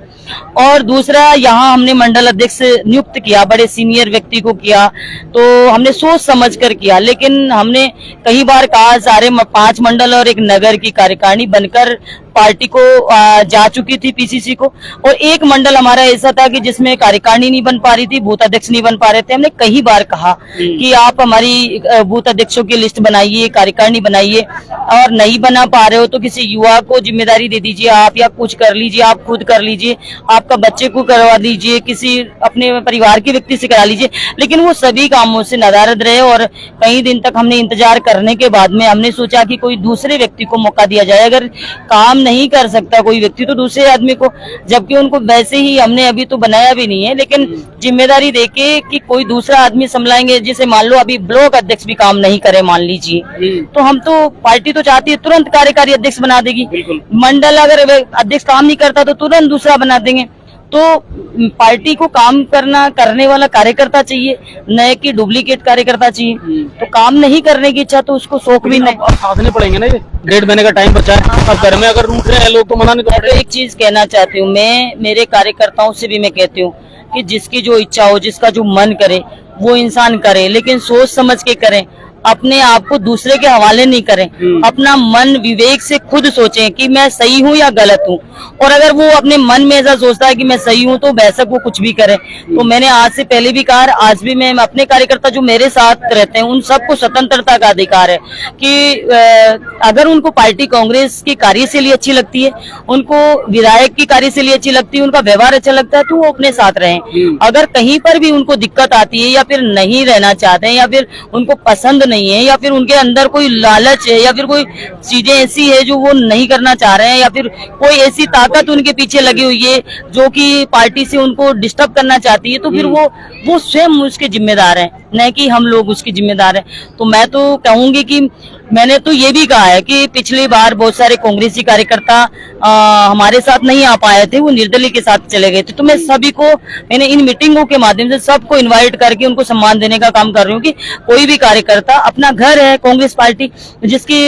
और दूसरा, यहाँ हमने मंडल अध्यक्ष नियुक्त किया, बड़े सीनियर व्यक्ति को किया, तो हमने सोच समझ कर किया, लेकिन हमने कई बार कहा, सारे 5 मंडल और एक नगर की कार्यकारिणी बनकर पार्टी को जा चुकी थी, पीसीसी को, और एक मंडल हमारा ऐसा था कि जिसमें कार्यकारिणी नहीं बन पा रही थी, बूथ अध्यक्ष नहीं बन पा रहे थे। हमने कई बार कहा कि आप हमारी बूथ अध्यक्षों की लिस्ट बनाइए, कार्यकारिणी बनाइए, और नहीं बना पा रहे हो तो किसी युवा को जिम्मेदारी दे दीजिए आप, या कुछ कर लीजिए, आप खुद कर लीजिए, आपका बच्चे को करवा दीजिए, किसी अपने परिवार के व्यक्ति से करा लीजिए। लेकिन वो सभी कामों से नदारद रहे, और कई दिन तक हमने इंतजार करने के बाद में हमने सोचा कि कोई दूसरे व्यक्ति को मौका दिया जाए। अगर काम नहीं कर सकता कोई व्यक्ति तो दूसरे आदमी को, जबकि उनको वैसे ही हमने अभी तो बनाया भी नहीं है, लेकिन जिम्मेदारी देके कि कोई दूसरा आदमी संभालेंगे। जैसे मान लो अभी ब्लॉक अध्यक्ष भी काम नहीं करे मान लीजिए, तो हम तो पार्टी तो चाहती है तुरंत कार्यकारी अध्यक्ष बना देगी, मंडल अगर अध्यक्ष काम नहीं करता तो तुरंत दूसरा बना देंगे। तो पार्टी को काम करने वाला कार्यकर्ता चाहिए, न कि डुप्लीकेट कार्यकर्ता चाहिए। तो काम नहीं करने की इच्छा तो उसको शौक भी नहीं, साधने पड़ेंगे ना, ये 1.5 महीने का टाइम बचा है, अब घर में अगर रूठ रहे हैं लोग तो मना नहीं कर रहे। एक चीज कहना चाहती हूँ, मैं मेरे कार्यकर्ताओं से भी मैं कहती हूँ कि जिसकी जो इच्छा हो, जिसका जो मन करे वो इंसान करे, लेकिन सोच समझ के करें, अपने आप को दूसरे के हवाले नहीं करें, अपना मन विवेक से खुद सोचें कि मैं सही हूँ या गलत हूँ। और अगर वो अपने मन में ऐसा सोचता है कि मैं सही हूँ तो बेशक वो कुछ भी करे। तो मैंने आज से पहले भी कहा, आज भी मैं अपने कार्यकर्ता जो मेरे साथ रहते हैं उन सबको स्वतंत्रता का अधिकार है कि अगर उनको पार्टी कांग्रेस की कार्यशैली अच्छी लगती है, उनको विधायक की कार्यशैली अच्छी लगती है, उनका व्यवहार अच्छा लगता है, तो वो अपने साथ रहें। अगर कहीं पर भी उनको दिक्कत आती है या फिर नहीं रहना चाहते हैं या फिर उनको पसंद नहीं है या फिर उनके अंदर कोई लालच है या फिर कोई चीजें ऐसी है जो वो नहीं करना चाह रहे हैं या फिर कोई ऐसी ताकत उनके पीछे लगी हुई है जो कि पार्टी से उनको डिस्टर्ब करना चाहती है, तो फिर वो स्वयं उसके जिम्मेदार हैं, न कि हम लोग उसके जिम्मेदार हैं। तो मैं तो कहूंगी कि मैंने तो ये भी कहा है कि पिछली बार बहुत सारे कांग्रेसी कार्यकर्ता हमारे साथ नहीं आ पाए थे, वो निर्दलीय के साथ चले गए थे। तो मैं सभी को, मैंने इन मीटिंगों के माध्यम से सबको इनवाइट करके उनको सम्मान देने का काम कर रही हूँ कि कोई भी कार्यकर्ता, अपना घर है कांग्रेस पार्टी, जिसकी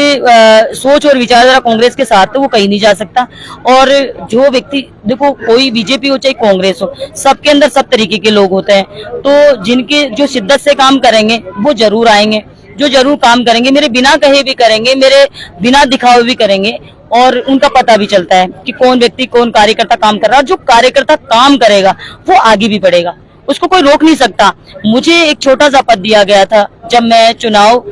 सोच और विचारधारा कांग्रेस के साथ, तो वो कहीं नहीं जा सकता। और जो व्यक्ति, देखो कोई बीजेपी हो चाहे कांग्रेस हो, सबके अंदर सब तरीके के लोग होते हैं, तो जिनके जो शिद्दत से काम करेंगे वो जरूर आएंगे, जो जरूर काम करेंगे, मेरे बिना कहे भी करेंगे, मेरे बिना दिखावे भी करेंगे, और उनका पता भी चलता है कि कौन व्यक्ति, कौन कार्यकर्ता काम कर रहा है। जो कार्यकर्ता काम करेगा वो आगे भी बढ़ेगा, उसको कोई रोक नहीं सकता। मुझे एक छोटा सा पद दिया गया था जब मैं चुनाव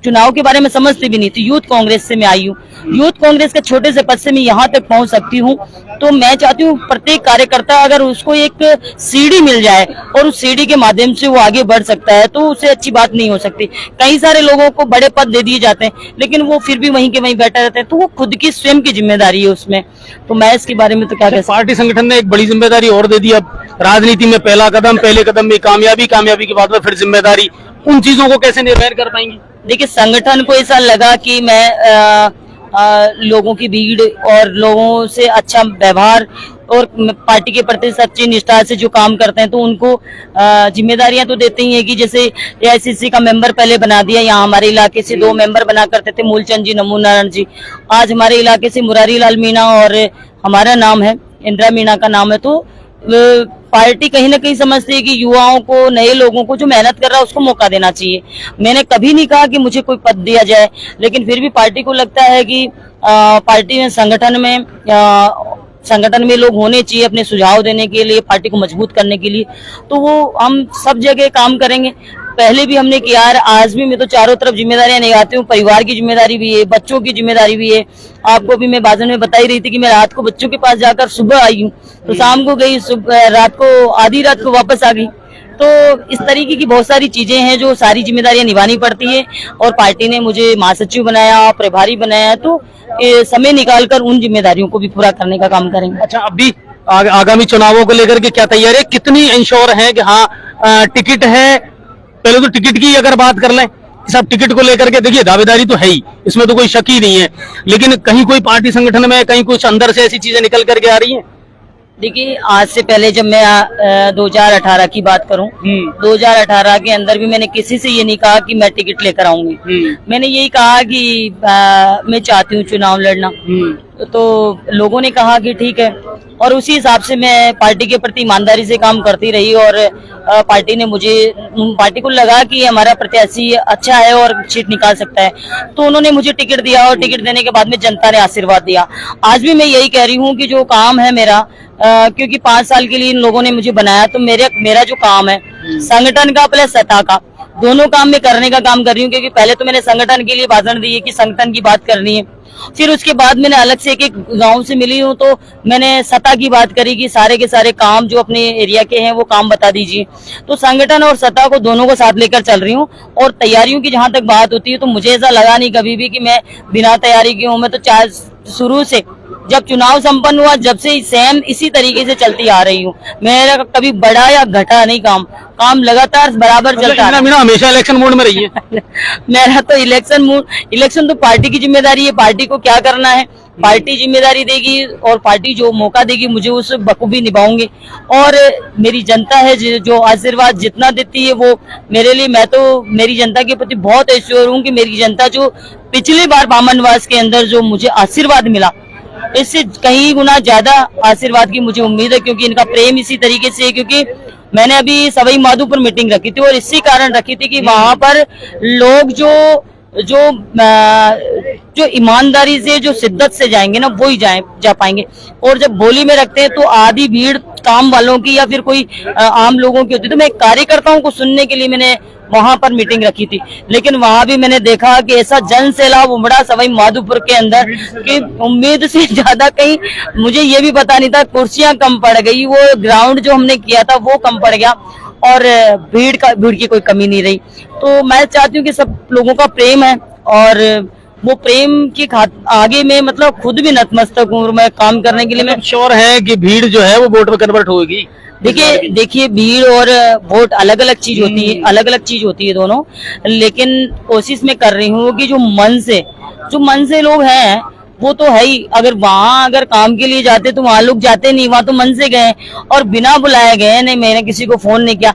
चुनाव के बारे में समझती भी नहीं थी। यूथ कांग्रेस से मैं आई हूँ, यूथ कांग्रेस के छोटे से पद से मैं यहाँ तक पहुँच सकती हूँ। तो मैं चाहती हूँ प्रत्येक कार्यकर्ता अगर उसको एक सीढ़ी मिल जाए और उस सीढ़ी के माध्यम से वो आगे बढ़ सकता है तो उससे अच्छी बात नहीं हो सकती। कई सारे लोगों को बड़े पद दे दिए जाते हैं लेकिन वो फिर भी वहीं के वहीं बैठे रहते हैं, तो वो खुद की स्वयं की जिम्मेदारी है उसमें। तो मैं इसके बारे में तो क्या कह सकती हूँ। पार्टी संगठन ने एक बड़ी जिम्मेदारी और दे दी। अब राजनीति में पहला कदम, पहले कदम में कामयाबी, कामयाबी के बाद में फिर जिम्मेदारी, उन चीजों को कैसे निर्वहन कर पाएंगी? देखिए, संगठन को ऐसा लगा कि मैं लोगों की भीड़ और लोगों से अच्छा व्यवहार और पार्टी के प्रति सच्ची निष्ठा से जो काम करते हैं तो उनको जिम्मेदारियां तो देते ही है कि जैसे एआईसीसी का मेंबर पहले बना दिया। यहाँ हमारे इलाके से 2 मेंबर बना करते थे, मूलचंद जी, नमो नारायण जी। आज हमारे इलाके से मुरारी लाल मीणा और हमारा नाम है, इंदिरा मीणा का नाम है। तो पार्टी कहीं ना कहीं समझती है कि युवाओं को, नए लोगों को जो मेहनत कर रहा है उसको मौका देना चाहिए। मैंने कभी नहीं कहा कि मुझे कोई पद दिया जाए, लेकिन फिर भी पार्टी को लगता है कि पार्टी में, संगठन में लोग होने चाहिए अपने सुझाव देने के लिए, पार्टी को मजबूत करने के लिए। तो वो हम सब जगह काम करेंगे। पहले भी हमने किया है, आज भी मैं तो चारों तरफ जिम्मेदारियां निभाती हूँ। परिवार की जिम्मेदारी भी है, बच्चों की जिम्मेदारी भी है। आपको भी मैं भाषण में बता ही रही थी कि मैं रात को बच्चों के पास जाकर सुबह आई हूँ, तो शाम को गई, रात को, आधी रात को वापस आ गई। तो इस तरीके की बहुत सारी चीजें हैं जो सारी जिम्मेदारियां निभानी पड़ती है और पार्टी ने मुझे महासचिव बनाया, प्रभारी बनाया। तो समय निकालकर उन जिम्मेदारियों को भी पूरा करने का काम करेंगे। अच्छा, अभी आगामी चुनावों को लेकर के क्या तैयारी है? कितनी इंश्योर है कि हाँ टिकट है? पहले तो टिकट की अगर बात कर लें, सब टिकट को लेकर के देखिए दावेदारी तो है ही, इसमें तो कोई शक ही नहीं है, लेकिन कहीं कोई पार्टी संगठन में कहीं कुछ अंदर से ऐसी चीजें निकल करके आ रही हैं? देखिए, आज से पहले जब मैं 2018 की बात करूं, 2018 के अंदर भी मैंने किसी से ये नहीं कहा कि मैं टिकट लेकर आऊंगी। मैंने यही कहा कि मैं चाहती हूँ चुनाव लड़ना। तो लोगों ने कहा कि ठीक है, और उसी हिसाब से मैं पार्टी के प्रति ईमानदारी से काम करती रही और पार्टी को लगा कि हमारा प्रत्याशी अच्छा है और सीट निकाल सकता है, तो उन्होंने मुझे टिकट दिया और टिकट देने के बाद में जनता ने आशीर्वाद दिया। आज भी मैं यही कह रही हूँ कि जो काम है मेरा, क्योंकि 5 साल के लिए इन लोगों ने मुझे बनाया, तो मेरा जो काम है संगठन का प्लस सत्ता का, दोनों काम में करने का काम कर रही हूँ। क्योंकि पहले तो मैंने संगठन के लिए भाषण दिए कि संगठन की बात करनी है, फिर उसके बाद मैंने अलग से एक गांव से मिली हूँ तो मैंने सत्ता की बात करी कि सारे के सारे काम जो अपने एरिया के हैं वो काम बता दीजिए। तो संगठन और सत्ता को दोनों को साथ लेकर चल रही हूँ। और तैयारियों की जहां तक बात होती है तो मुझे ऐसा लगा नहीं कभी भी कि मैं बिना तैयारी की हूँ। मैं तो शुरू से जब चुनाव संपन्न हुआ, जब से सेम इसी तरीके से चलती आ रही हूँ। मेरा कभी बढ़ा या घटा नहीं, काम लगातार बराबर चलता है। हमेशा इलेक्शन मोड में रही है। मेरा तो इलेक्शन तो पार्टी की जिम्मेदारी है, पार्टी को क्या करना है पार्टी जिम्मेदारी देगी और पार्टी जो मौका देगी मुझे उस बखूबी निभाऊंगी। और मेरी जनता है जो आशीर्वाद जितना देती है वो मेरे लिए, मैं तो मेरी जनता के प्रति बहुत एश्योर हूँ कि मेरी जनता जो पिछली बार बामनवास के अंदर जो मुझे आशीर्वाद मिला, इससे कहीं गुना ज्यादा आशीर्वाद की मुझे उम्मीद है। क्योंकि इनका प्रेम इसी तरीके से है, क्योंकि मैंने अभी सवाई माधोपुर मीटिंग रखी थी और इसी कारण रखी थी कि वहां पर लोग जो ईमानदारी से, जो शिद्दत से जाएंगे ना, वो ही जा पाएंगे। और जब बोली में रखते हैं तो आधी भीड़ काम वालों की या फिर कोई आम लोगों की होती है। तो मैं कार्यकर्ताओं को सुनने के लिए मैंने वहां पर मीटिंग रखी थी, लेकिन वहां भी मैंने देखा कि ऐसा जन सैलाब उमड़ा सवाई माधोपुर के अंदर कि उम्मीद से ज्यादा, कहीं मुझे ये भी पता नहीं था, कुर्सियां कम पड़ गई, वो ग्राउंड जो हमने किया था वो कम पड़ गया और भीड़ की कोई कमी नहीं रही। तो मैं चाहती हूँ कि सब लोगों का प्रेम है और वो प्रेम के आगे में मतलब खुद भी नतमस्तक हूँ। मैं काम करने के लिए मैं श्योर है कि भीड़ जो है वो वोट में कन्वर्ट होगी। देखिए भीड़ और वोट अलग अलग चीज होती है, दोनों। लेकिन कोशिश मैं कर रही हूँ कि जो मन से लोग हैं वो तो है ही। अगर काम के लिए जाते तो वहां लोग जाते नहीं, वहां तो मन से गए और बिना बुलाए गए नहीं। मैंने किसी को फोन नहीं किया।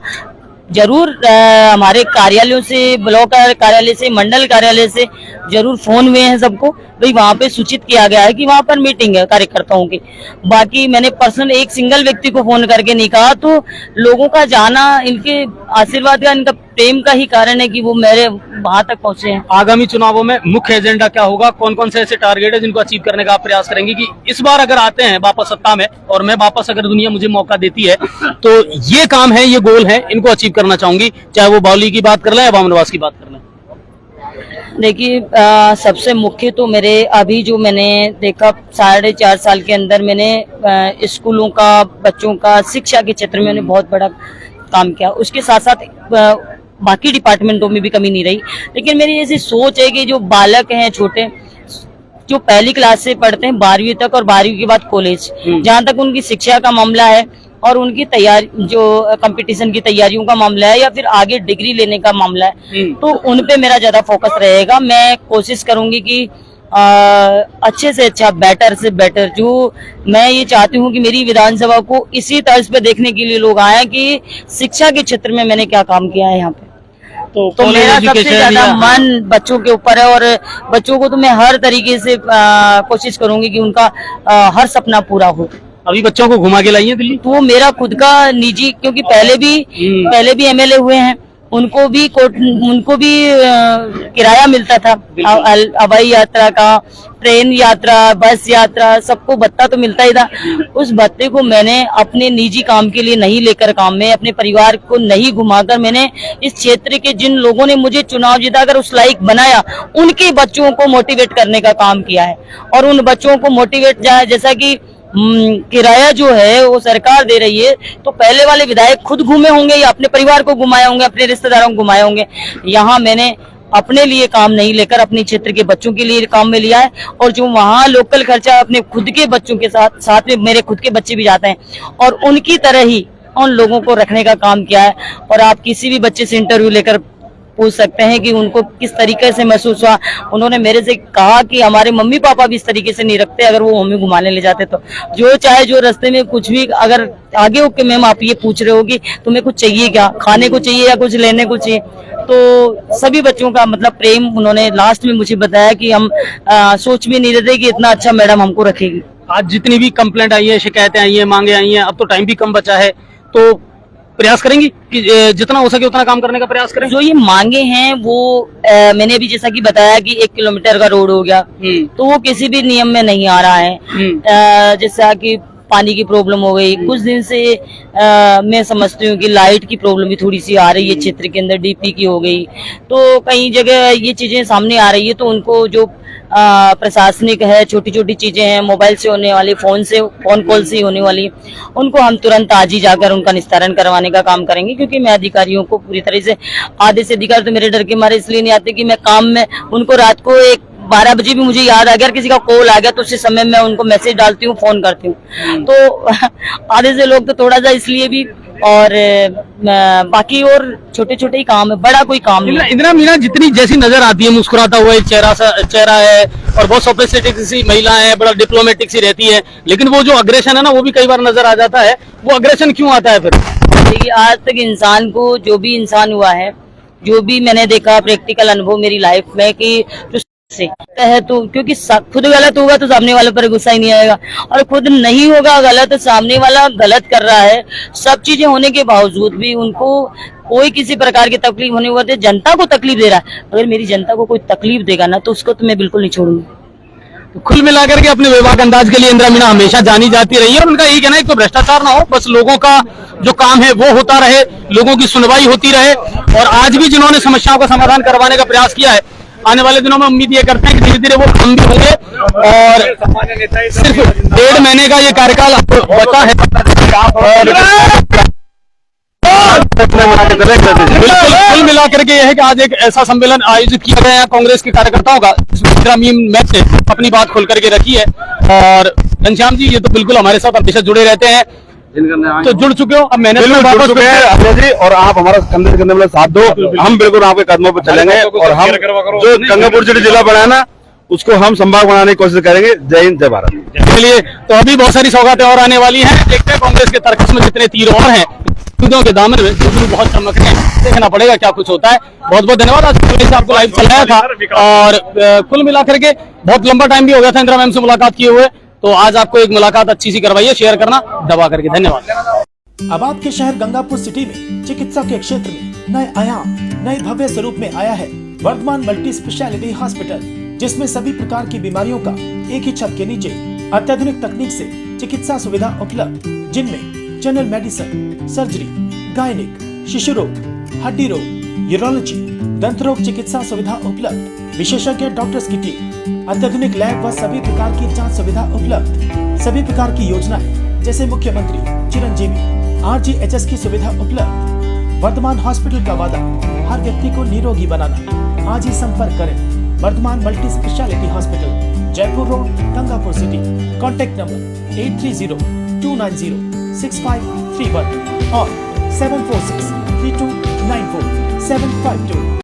जरूर हमारे कार्यालयों से, ब्लॉक कार्यालय से, मंडल कार्यालय से जरूर फोन हुए हैं सबको, भाई वहां पे सूचित किया गया है कि वहां पर मीटिंग है कार्यकर्ताओं की। बाकी मैंने पर्सनल एक सिंगल व्यक्ति को फोन करके नहीं कहा। तो लोगों का जाना इनके आशीर्वाद का, इनका प्रेम का ही कारण है कि वो मेरे वहां तक पहुंचे हैं। आगामी चुनावों में मुख्य एजेंडा क्या होगा? कौन कौन से ऐसे टारगेट है जिनको अचीव करने का आप प्रयास करेंगे कि इस बार अगर आते हैं वापस सत्ता में और मैं वापस अगर दुनिया मुझे मौका देती है तो ये काम है, ये गोल है, इनको अचीव करना चाहूंगी, चाहे वो बावली की बात कर लें या बामनवास की बात कर लें। देखिए सबसे मुख्य तो मेरे अभी जो मैंने देखा 4.5 साल के अंदर मैंने स्कूलों का, बच्चों का, शिक्षा के क्षेत्र में मैंने बहुत बड़ा काम किया। उसके साथ साथ बाकी डिपार्टमेंटों में भी कमी नहीं रही, लेकिन मेरी ऐसी सोच है कि जो बालक हैं छोटे, जो पहली क्लास से पढ़ते हैं 12वीं तक और 12वीं के बाद कॉलेज, जहाँ तक उनकी शिक्षा का मामला है और उनकी तैयारी, जो कंपटीशन की तैयारियों का मामला है या फिर आगे डिग्री लेने का मामला है, तो उन पे मेरा ज्यादा फोकस रहेगा। मैं कोशिश करूंगी कि अच्छे से अच्छा, बेटर से बेटर, जो मैं ये चाहती हूँ कि मेरी विधानसभा को इसी तर्ज पे देखने के लिए लोग आए कि शिक्षा के क्षेत्र में मैंने क्या काम किया है यहाँ पे। तो मेरा सबसे ज्यादा मन बच्चों के ऊपर है और बच्चों को तो मैं हर तरीके से कोशिश करूंगी कि उनका हर सपना पूरा हो। अभी बच्चों को घुमा के लाई है दिल्ली? तो वो मेरा खुद का निजी, क्योंकि पहले भी एमएलए हुए हैं, उनको भी किराया मिलता था, हवाई यात्रा का, ट्रेन यात्रा, बस यात्रा, सबको भत्ता तो मिलता ही था। उस भत्ते को मैंने अपने निजी काम के लिए नहीं लेकर काम में, अपने परिवार को नहीं घुमाकर, मैंने इस क्षेत्र के जिन लोगों ने मुझे चुनाव जिताकर उस लायक बनाया, उनके बच्चों को मोटिवेट करने का काम किया है। और उन बच्चों को मोटिवेट जाए, जैसा कि किराया जो है वो सरकार दे रही है, तो पहले वाले विधायक खुद घूमे होंगे या अपने परिवार को घुमाए होंगे, अपने रिश्तेदारों को घुमाए होंगे। यहाँ मैंने अपने लिए काम नहीं लेकर अपने क्षेत्र के बच्चों के लिए काम में लिया है। और जो वहाँ लोकल खर्चा अपने खुद के बच्चों के साथ में मेरे खुद के बच्चे भी जाते हैं और उनकी तरह ही उन लोगों को रखने का काम किया है। और आप किसी भी बच्चे से इंटरव्यू लेकर पूछ सकते हैं कि उनको किस तरीके से महसूस हुआ। उन्होंने मेरे से कहा कि हमारे मम्मी पापा भी इस तरीके से नहीं रखते, अगर वो मम्मी घुमाने ले जाते तो। जो चाहे जो रास्ते में कुछ भी, अगर आगे होके मैम आप ये पूछ रहे हो कि तुम्हें कुछ चाहिए क्या, खाने को चाहिए या कुछ लेने को चाहिए, तो सभी बच्चों का मतलब प्रेम उन्होंने लास्ट में मुझे बताया कि हम सोच भी नहीं रहे थे कि इतना अच्छा मैडम हमको रखेगी। आज जितनी भी कंप्लेंट आई है, शिकायतें आई है, मांगे आई हैं, अब तो टाइम भी कम बचा है, तो प्रयास करेंगी कि जितना हो सके उतना काम करने का प्रयास करें। जो ये मांगे हैं वो मैंने अभी जैसा कि बताया कि 1 किलोमीटर का रोड हो गया, तो वो किसी भी नियम में नहीं आ रहा है। जैसा कि पानी की प्रॉब्लम हो गई, कुछ दिन से मैं समझती हूँ कि लाइट की प्रॉब्लम भी थोड़ी सी आ रही है क्षेत्र के अंदर, डीपी की हो गई, तो कई जगह ये चीजें सामने आ रही है। तो उनको जो प्रशासनिक है, छोटी छोटी चीजें हैं, मोबाइल से होने वाली, फोन कॉल से होने वाली, उनको हम तुरंत आज ही जाकर उनका निस्तारण करवाने का काम करेंगे। क्योंकि मैं अधिकारियों को पूरी तरह से, आधे से अधिकारी तो मेरे डर के मारे इसलिए नहीं आते कि मैं काम में उनको रात को 12 बजे भी मुझे याद आ गया, किसी का कॉल आ गया तो उसी समय मैं उनको मैसेज डालती हूँ, फोन करती हूँ। तो आधे से लोग तो थोड़ा सा इसलिए भी, और बाकी और छोटे छोटे ही काम है, बड़ा कोई काम नहीं। इंदिरा मीना जितनी जैसी नजर आती है, मुस्कुराता हुआ एक चेहरा है और बहुत सोफिस्टिकेटेड सी महिला है, बड़ा डिप्लोमेटिक सी रहती है, लेकिन वो जो अग्रेशन है ना, वो भी कई बार नजर आ जाता है। वो अग्रेशन क्यों आता है फिर? देखिए, आज तक इंसान को, जो भी इंसान हुआ है, जो भी मैंने देखा प्रैक्टिकल अनुभव मेरी लाइफ में, कि जो है तो, क्योंकि खुद गलत होगा तो सामने वाले पर गुस्सा ही नहीं आएगा, और खुद नहीं होगा गलत तो सामने वाला गलत कर रहा है, सब चीजें होने के बावजूद भी उनको कोई किसी प्रकार की तकलीफ होने वाली, जनता को तकलीफ दे रहा है। अगर मेरी जनता को कोई तकलीफ देगा ना, तो उसको तो मैं बिल्कुल नहीं छोड़ूंगी। तो कुल मिलाकर के अपने विवाक अंदाज के लिए इंदिरा मीना हमेशा जानी जाती रही है। और उनका यही कहना है, तो भ्रष्टाचार ना हो, बस लोगों का जो काम है वो होता रहे, लोगों की सुनवाई होती रहे। और आज भी जिन्होंने समस्याओं का समाधान करवाने का प्रयास किया है, आने वाले दिनों में उम्मीद ये करते हैं कि धीरे धीरे वो काम भी होंगे। और सिर्फ 1.5 महीने का ये कार्यकाल बचा है, कुल मिलाकर के यह है कि आज एक ऐसा सम्मेलन आयोजित किया गया है कांग्रेस के कार्यकर्ताओं का, जिसमें इंदिरा मीना ने अपनी बात खोल करके रखी है। और घनश्याम जी, ये तो बिल्कुल हमारे साथ हमेशा जुड़े रहते हैं, तो जुड़ चुके हो, अब मैंने जुड़ चुके हैं अजय जी, और आप हमारा कंधे से कंधे मिला साथ दो, हम बिल्कुल आपके कदमों पर चलेंगे। और हम जो गंगापुर जिला बनाया ना, उसको हम संभाग बनाने की कोशिश करेंगे। जय हिंद, जय भारत। चलिए, तो अभी बहुत सारी सौगातें और आने वाली हैं। देखते हैं कांग्रेस के तर्कस में जितने तीर और हैं, के दामन में बहुत चमक रहे हैं, देखना पड़ेगा क्या कुछ होता है। बहुत बहुत धन्यवाद। आज आपको लाइव चलाया था, और कुल मिलाकर के बहुत लंबा टाइम भी हो गया था इंदिरा मैम से मुलाकात किए हुए, तो आज आपको एक मुलाकात अच्छी सी करवाइए, शेयर करना दबा करके। धन्यवाद। अब आपके शहर गंगापुर सिटी में चिकित्सा के क्षेत्र में नए आयाम, नए भव्य स्वरूप में आया है वर्धमान मल्टी स्पेशलिटी हॉस्पिटल, जिसमें सभी प्रकार की बीमारियों का एक ही छत के नीचे अत्याधुनिक तकनीक से चिकित्सा सुविधा उपलब्ध, जिनमें जनरल मेडिसिन, सर्जरी, गायनिक, शिशु रोग, हड्डी रोग, यूरोलॉजी, दंत रोग चिकित्सा सुविधा उपलब्ध, विशेषज्ञ डॉक्टर्स की टीम, अत्याधुनिक लैब व सभी प्रकार की जांच सुविधा उपलब्ध, सभी प्रकार की योजनाएं जैसे मुख्यमंत्री चिरंजीवी RGHS की सुविधा उपलब्ध। वर्धमान हॉस्पिटल का वादा हर व्यक्ति को निरोगी बनाना। आज ही संपर्क करें Vardhman multi speciality hospital, Jaipur road, Gangapur city. Contact number 8302906531 और 7463294752।